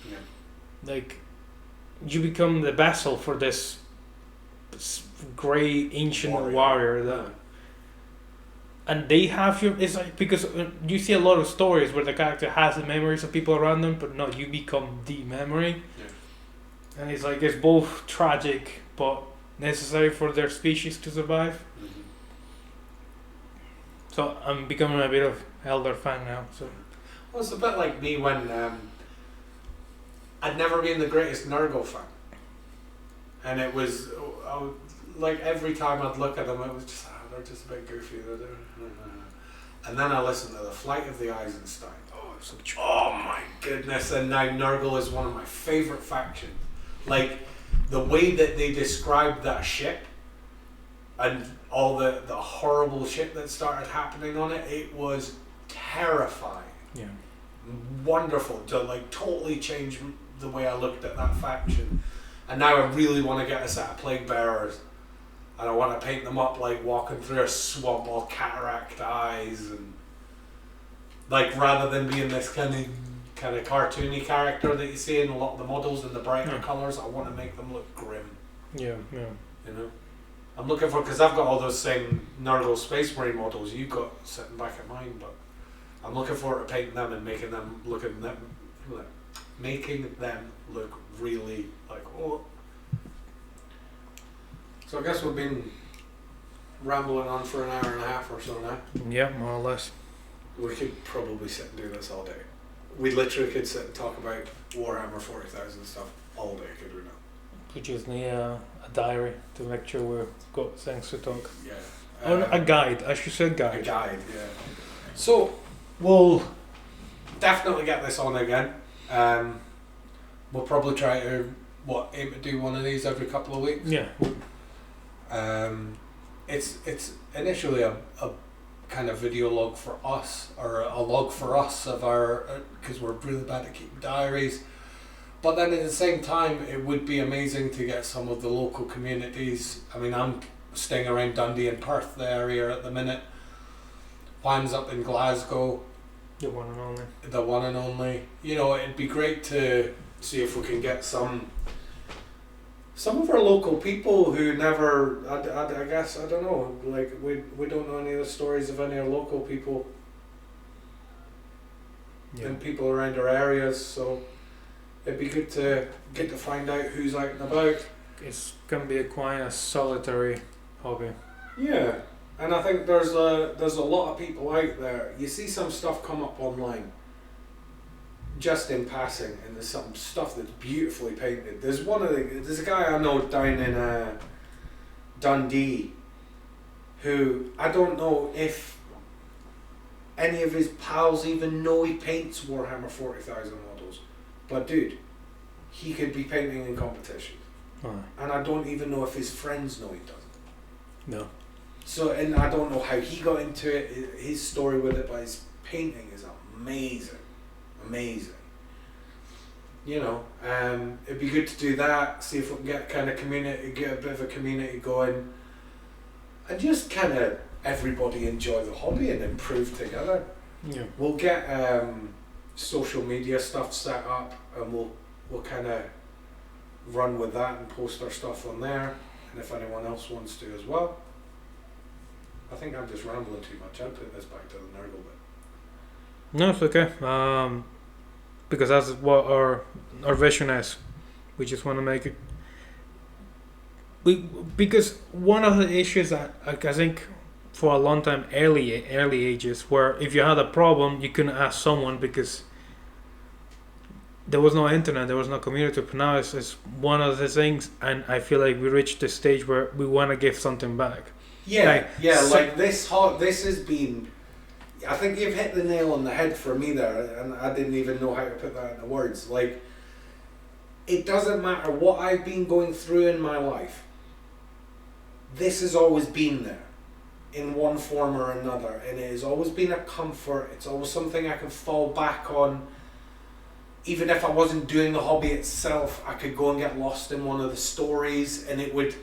Yeah. Like you become the vessel for this grey ancient warrior that, and they have your. It's like because you see a lot of stories where the character has the memories of people around them, but no, you become the memory. Yeah. And it's like it's both tragic but necessary for their species to survive. Mm-hmm. So I'm becoming a bit of Elder fan now. So well, it's a bit like me when I'd never been the greatest Nurgle fan, and it was. Like every time I'd look at them, it was just they're just a bit goofy. And then I listened to the Flight of the Eisenstein. Oh my goodness! And now Nurgle is one of my favorite factions. Like the way that they described that ship and all the horrible shit that started happening on it, it was terrifying. Yeah. Wonderful to totally change the way I looked at that faction. And now I really want to get a set of Plague Bearers. And I want to paint them up like walking through a swamp, all cataract eyes, and rather than being this kind of cartoony character that you see in a lot of the models in the brighter colours, I want to make them look grim. Yeah. You know, I'm looking for because I've got all those same Nurgle Space Marine models you've got sitting back at mine, but I'm looking forward to painting them and making them look really So I guess we've been rambling on for an hour and a half or so now. Yeah, more or less. We could probably sit and do this all day. We literally could sit and talk about Warhammer 40,000 stuff all day, could we not? We just need a diary to make sure we've got things to talk. Yeah. A guide. I should say A guide. guide, yeah. So, we'll definitely get this on again. We'll probably try to, aim to do one of these every couple of weeks. Yeah. It's initially a kind of video log for us, or a log for us of our, because we're really bad at keeping diaries. But then at the same time, it would be amazing to get some of the local communities. I mean, I'm staying around Dundee and Perth, the area at the minute. Juan's up in Glasgow. The one and only. The one and only. You know, it'd be great to see if we can get some of our local people who never, I guess, I don't know, like, we don't know any of the stories of any of our local people and people around our areas, so it'd be good to get to find out who's out and about. It's going to be quite a solitary hobby. Yeah, and I think there's a lot of people out there. You see some stuff come up online just in passing, and there's some stuff that's beautifully painted. There's a guy I know down in Dundee who, I don't know if any of his pals even know he paints Warhammer 40,000 models, but dude, he could be painting in competition. And I don't even know if his friends know he doesn't. No. So, and I don't know how he got into it, his story with it, but his painting is amazing. Amazing. You know, it'd be good to do that, see if we can get a bit of a community going, and just kind of everybody enjoy the hobby and improve together. Yeah. We'll get social media stuff set up, and we'll kind of run with that and post our stuff on there, and if anyone else wants to as well. I think I'm just rambling too much. I'll put this back to the Nurgle bit. No, it's okay. Because that's what our vision is. We just want to make it. Because one of the issues that I think for a long time, early ages, where if you had a problem, you couldn't ask someone because there was no internet, there was no community. But now it's one of the things, and I feel like we reached the stage where we want to give something back. Yeah, this has been. I think you've hit the nail on the head for me there, and I didn't even know how to put that into words. Like, it doesn't matter what I've been going through in my life. This has always been there, in one form or another, and it has always been a comfort. It's always something I can fall back on. Even if I wasn't doing the hobby itself, I could go and get lost in one of the stories, and it would.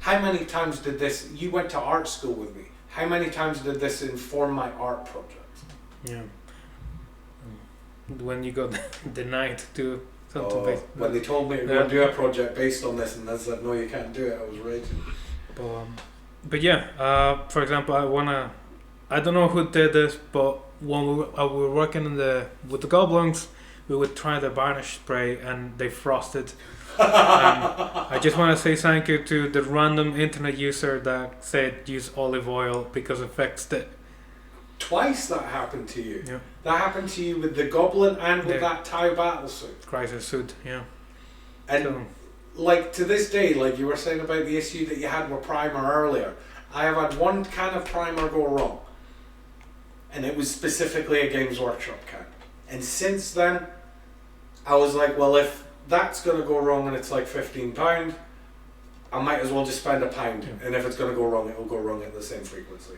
How many times did this? You went to art school with me. How many times did this inform my art project? Yeah. When you got denied to do something based. When they told me to go and do a project based on this, and I said, no, you can't do it, I was raging. But yeah, for example, I don't know who did this, but when we were working with the goblins, we would try the varnish spray and they frosted. I just want to say thank you to the random internet user that said use olive oil because it fixed it. Twice that happened to you. Yeah. That happened to you with the goblin and with that Tau battle suit. Crisis suit, yeah. And so, like to this day, like you were saying about the issue that you had with primer earlier, I have had one can of primer go wrong, and it was specifically a Games Workshop can. And since then, I was like, well, if that's going to go wrong and it's like £15, I might as well just spend £1. Yeah. And if it's going to go wrong, it will go wrong at the same frequency.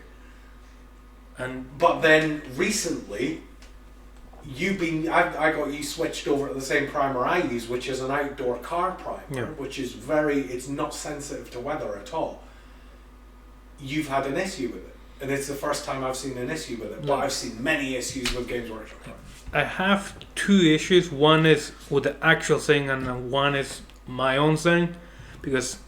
But then recently, I got you switched over to the same primer I use, which is an outdoor car primer, which is it's not sensitive to weather at all. You've had an issue with it, and it's the first time I've seen an issue with it, but I've seen many issues with Games Workshop. I have two issues. One is with the actual thing, and one is my own thing, because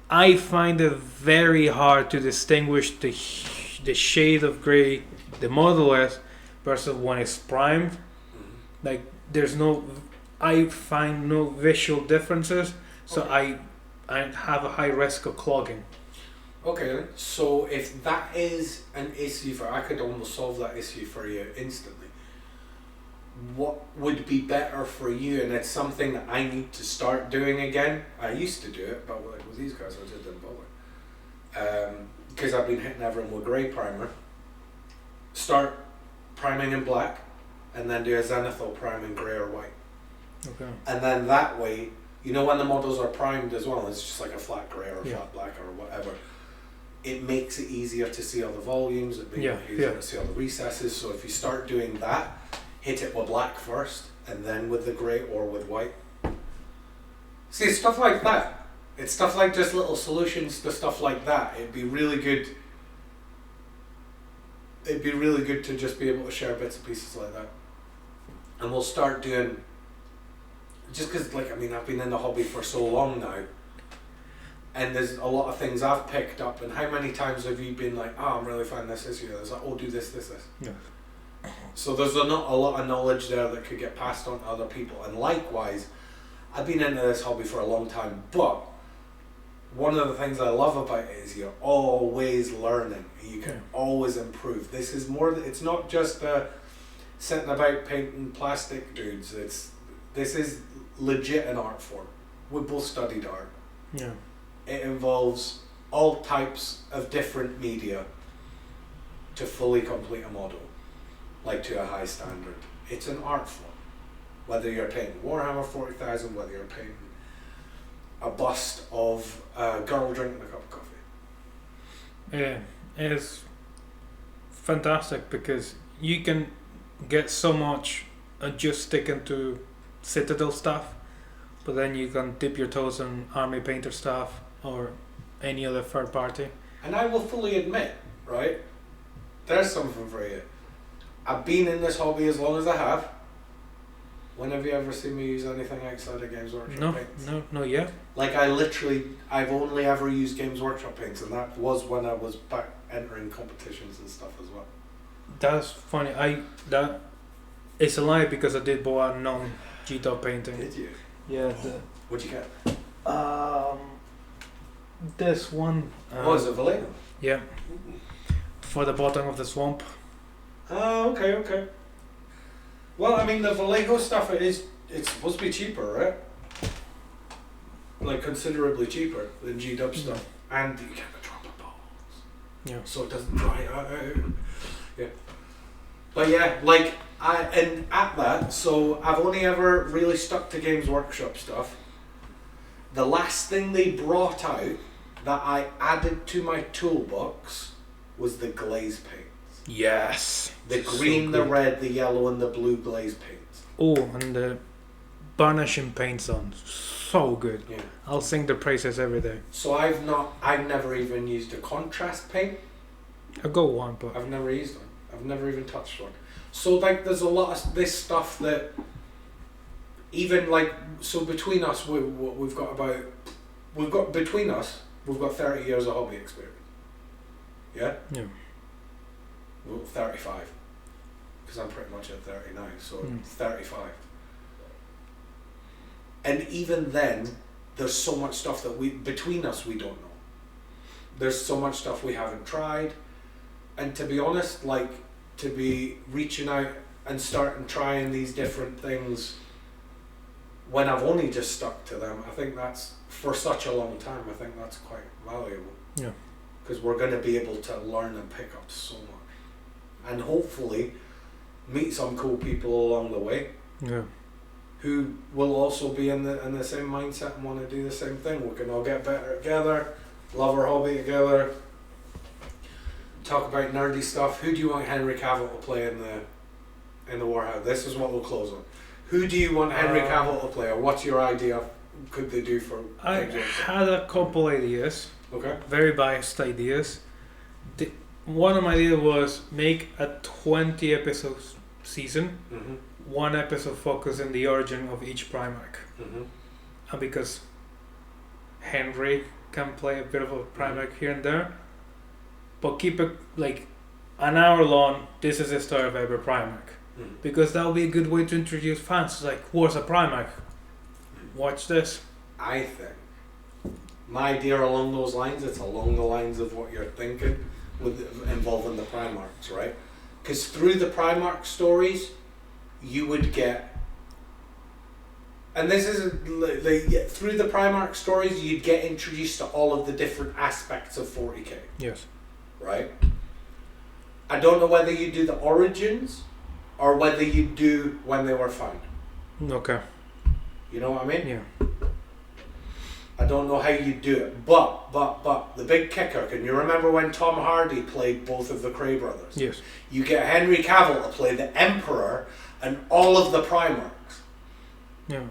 I find it very hard to distinguish the shade of grey the model is versus when it's primed. Like I find no visual differences, so I I have a high risk of clogging. Okay, so if that is an issue I could almost solve that issue for you instantly. What would be better for you, and it's something that I need to start doing again. I used to do it, but like with these guys, I just didn't bother. Because I've been hitting everyone with grey primer. Start priming in black, and then do a zenithal prime in grey or white. Okay. And then that way, you know, when the models are primed as well, it's just like a flat grey or a flat black or whatever. It makes it easier to see all the volumes, it makes it easier to see all the recesses. So if you start doing that, hit it with black first, and then with the grey or with white. See, it's stuff like that. It's stuff like just little solutions to stuff like that. It'd be really good. It'd be really good to just be able to share bits and pieces like that. And we'll start doing, just because, like, I mean, I've been in the hobby for so long now, and there's a lot of things I've picked up, and how many times have you been like, oh, I'm really finding this issue, there's like, oh, do this. Yeah. So there's not a lot of knowledge there that could get passed on to other people. And likewise, I've been into this hobby for a long time, but one of the things I love about it is you're always learning. You can always improve. This is more, it's not just sitting about painting plastic dudes. This is legit an art form. We both studied art. Yeah. It involves all types of different media to fully complete a model, like to a high standard. It's an art form. Whether you're painting Warhammer 40,000, whether you're painting a bust of a girl drinking a cup of coffee. Yeah, it's fantastic because you can get so much just sticking to Citadel stuff, but then you can dip your toes in Army Painter stuff or any other third party. And I will fully admit, right, there's something for you. I've been in this hobby as long as I have. When have you ever seen me use anything outside of Games Workshop paints? No, yeah. Like I've only ever used Games Workshop paints, and that was when I was back entering competitions and stuff as well. That's funny. It's a lie because I did buy a non-G-top painting. Did you? Yeah. What'd you get? This one. Is it Vallejo? Yeah. For the bottom of the swamp. Oh, okay. Well, I mean, the Vallejo stuff, it's supposed to be cheaper, right? Like, considerably cheaper than G-dub stuff. And you get the drop of balls. Yeah. So it doesn't dry out. Yeah. But yeah, like, and at that, so I've only ever really stuck to Games Workshop stuff. The last thing they brought out that I added to my toolbox was the glaze paint. Yes. The green, the red, the yellow, and the blue glaze paints. Oh, and the burnishing paints on. So good. Yeah. I'll sing the praises every day. So I've never even used a contrast paint. I got one, but I've never used one. I've never even touched one. So like, there's a lot of this stuff that, even like, so between us, we've got 30 years of hobby experience. Yeah. Yeah. Well, 35, because I'm pretty much at 30 now, so 35. And even then, there's so much stuff that between us we don't know. There's so much stuff we haven't tried, and to be honest, like, to be reaching out and starting trying these different things when I've only just stuck to them, I think that's, for such a long time, I think that's quite valuable. Yeah. Because we're going to be able to learn and pick up so much. And hopefully meet some cool people along the way. Yeah. Who will also be in the same mindset and want to do the same thing. We can all get better together, love our hobby together, talk about nerdy stuff. Who do you want Henry Cavill to play in the Warhammer? This is what we'll close on. Who do you want Henry Cavill to play, or what's your idea? Could they do for? I had a couple ideas. Okay. Very biased ideas. One of my ideas was make a 20 episode season. Mm-hmm. One episode focused on the origin of each Primarch. Mm-hmm. And because Henry can play a bit of a Primarch here and there, but keep it like an hour long. This is the story of every Primarch. Mm-hmm. Because that would be a good way to introduce fans. It's like, what's a Primarch? Watch this. I think My idea along those lines, it's along the lines of what you're thinking with involving the Primarchs, right? Because through the Primarch stories, you would get, and this is through the Primarch stories, you'd get introduced to all of the different aspects of 40k. Yes. Right? I don't know whether you do the origins or whether you do when they were found. Okay. You know what I mean? Yeah. I don't know how you do it, but the big kicker, can you remember when Tom Hardy played both of the Cray brothers? Yes. You get Henry Cavill to play the Emperor and all of the Primarchs. Yeah.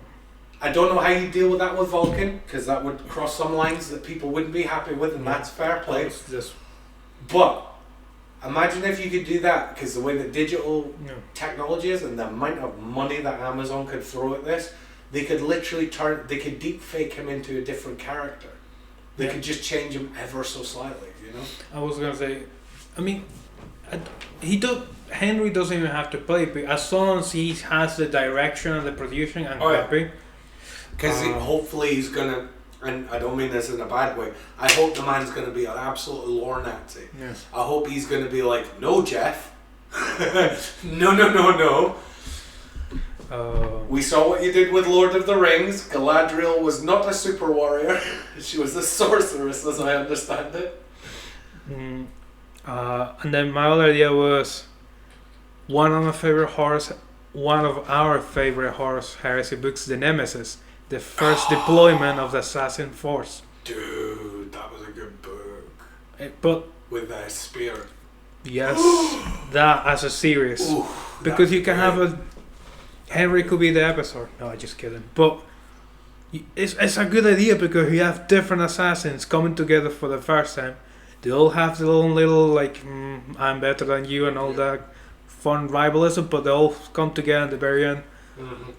I don't know how you deal with that with Vulcan, because that would cross some lines that people wouldn't be happy with, and that's fair play. But imagine if you could do that, because the way that digital technology is and the amount of money that Amazon could throw at this, they could literally they could deep fake him into a different character. They could just change him ever so slightly, you know? I was going to say, I mean, Henry doesn't even have to play, but as long as he has the direction and the producing, I'm happy. Because hopefully he's going to, and I don't mean this in a bad way, I hope the man's going to be an absolute lore Nazi. Yes. I hope he's going to be like, no, Jeff. No. We saw what you did with Lord of the Rings. Galadriel was not a super warrior. She was a sorceress, as I understand it. And then my other idea was one of our favorite horse heresy books, The Nemesis, the first deployment of the assassin force. Dude, that was a good book. But with that spear. Yes, that as a series. Ooh, because you can have a Henry could be the episode. No, I'm just kidding. But it's a good idea because you have different assassins coming together for the first time. They all have their own little like I'm better than you and all that fun rivalism, but they all come together at the very end. Mm-hmm.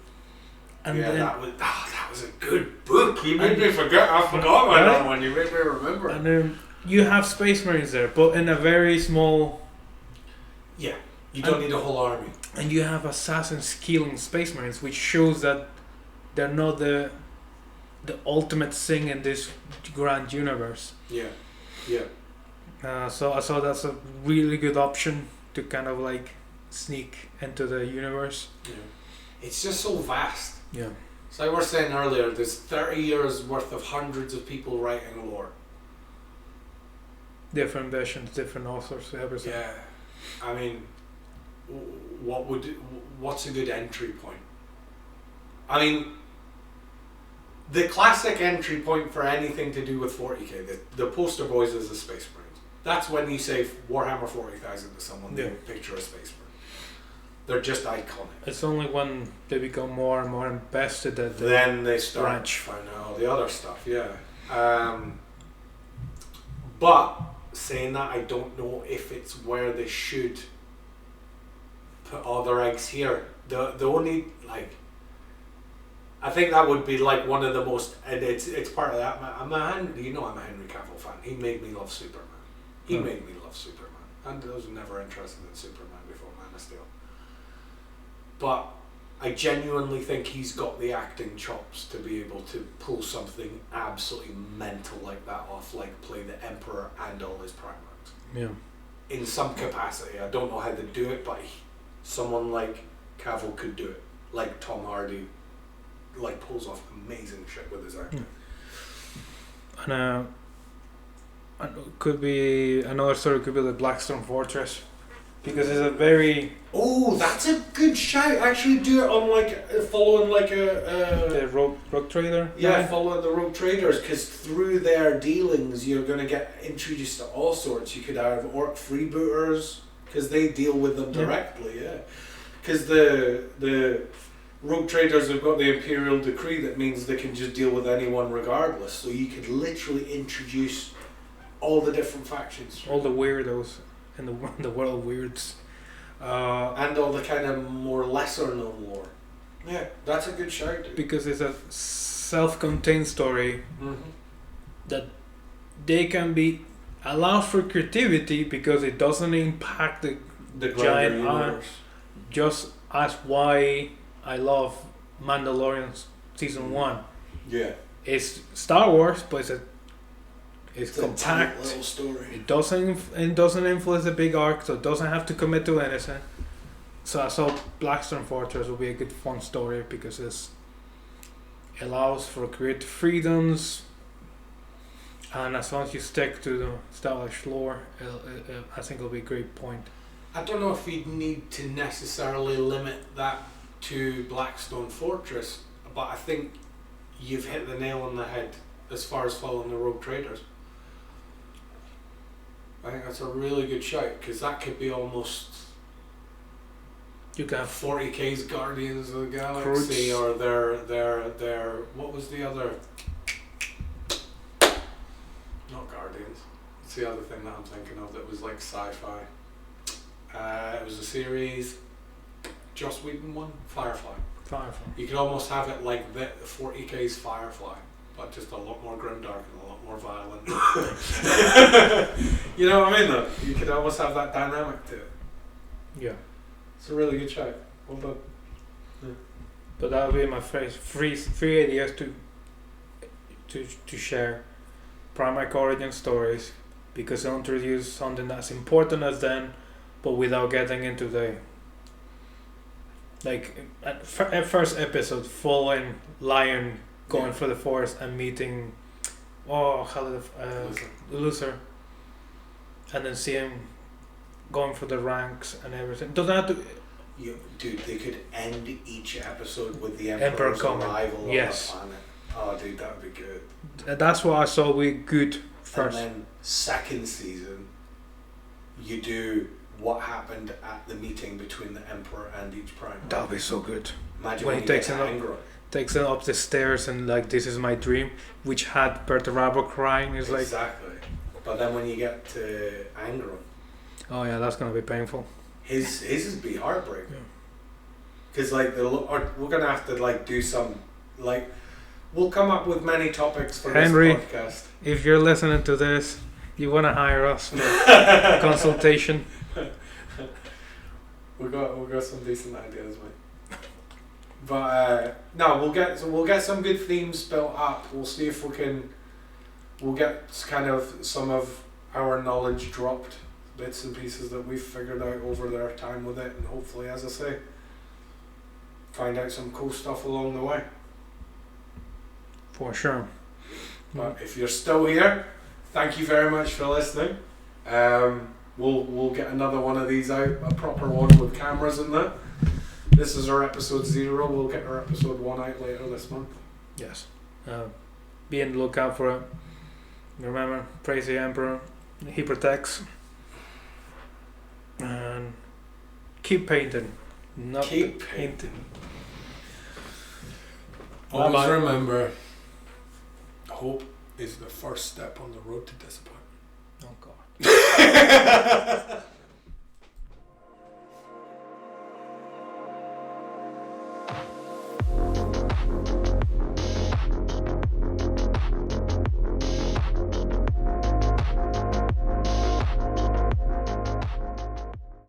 And yeah, then, that was a good book. You made me forget. I forgot about that one. You made me remember. And then you have Space Marines there, but in a very small. Yeah, you don't need a whole army. And you have assassins killing Space Marines, which shows that they're not the ultimate thing in this grand universe. Yeah. So I thought that's a really good option to kind of like sneak into the universe. Yeah. It's just so vast. Yeah. So like we were saying earlier, there's 30 years worth of hundreds of people writing lore. Different versions, different authors, everything. Yeah. I mean, what's a good entry point? I mean, the classic entry point for anything to do with 40k, the poster boys is the Space Marines. That's when you say Warhammer 40,000 to someone, they picture a Space Marine. They're just iconic. It's only when they become more and more invested that then they start finding all the other stuff. Yeah. But saying that, I don't know if it's where they should put all their eggs here. The only like, I think that would be like one of the most, and it's part of that. I'm a Henry Cavill fan. He made me love Superman. He made me love Superman. And I was never interested in Superman before Man of Steel. But I genuinely think he's got the acting chops to be able to pull something absolutely mental like that off, like play the Emperor and all his Primarchs. Yeah. In some capacity. I don't know how to do it, but someone like Cavill could do it. Like Tom Hardy, like pulls off amazing shit with his acting. And could be another story. Could be the Blackstone Fortress, because it's a very. Oh, that's a good shout. Actually, do it on like following like the rogue trader. Yeah, following the rogue traders, because through their dealings, you're gonna get introduced to all sorts. You could have orc freebooters, because they deal with them directly. Yeah, because the rogue traders have got the imperial decree that means they can just deal with anyone regardless. So you could literally introduce all the different factions, all the weirdos in the world of weirds, and all the kind of more lesser known lore. Yeah, that's a good shout, dude. Because it's a self-contained story that they can be allowed for creativity because it doesn't impact the giant universe. Just as why I love Mandalorian season 1. Yeah, it's Star Wars, but it's a It's a tight compact. little story. It doesn't influence a big arc, so it doesn't have to commit to anything. So I thought Blackstone Fortress would be a good fun story because it allows for creative freedoms, and as long as you stick to the established lore, I think it'll be a great point. I don't know if you'd need to necessarily limit that to Blackstone Fortress, but I think you've hit the nail on the head as far as following the Rogue Traders. I think that's a really good shout, because that could be almost You can have 40k's Guardians of the Galaxy, Croods. or their what was the other? Not Guardians. It's the other thing that I'm thinking of that was like sci-fi. It was a series. Joss Whedon one, Firefly. Firefly. You could almost have it like the 40k's Firefly, but just a lot more grimdark and a lot more violent. You know what I mean though? You could almost have that dynamic to it. Yeah. It's a really good shout. Well done. But that would be my three ideas to share. Primarch origin stories, because they introduce something that's important as them, but without getting into the at first episode, following Lion going for the forest and meeting Luther, and then see him going for the ranks and everything. Doesn't have to. Dude, they could end each episode with the Emperor Emperor's coming. arrival Yes. on the planet. Oh, dude, that would be good. That's what I saw with good first. And then second season, you do what happened at the meeting between the Emperor and each Prime. That'll be so good. Imagine when when he you takes get him to up. Angron. Takes him up the stairs and like, this is my dream, which had Berta Rabo crying. Is like, Exactly. But then when you get to Angron, oh yeah, that's gonna be painful. his would be heartbreaking. Yeah. Because like we're gonna have to like do some like we'll come up with many topics for Henry. this podcast. If you're listening to this, you wanna hire us for consultation. We got some decent ideas, mate. But no, we'll get some good themes built up. We'll see if we'll get kind of some of our knowledge dropped, bits and pieces that we've figured out over their time with it, and hopefully, as I say, find out some cool stuff along the way. For sure. But if you're still here, thank you very much for listening. We'll get another one of these out, a proper one with cameras in there. This is our episode 0. We'll get our episode 1 out later this month. Yes. Be on the lookout for it. Remember, praise the Emperor. He protects. And keep painting. Not Keep painting. Always Bye-bye. remember, hope is the first step on the road to disappointment. Oh God.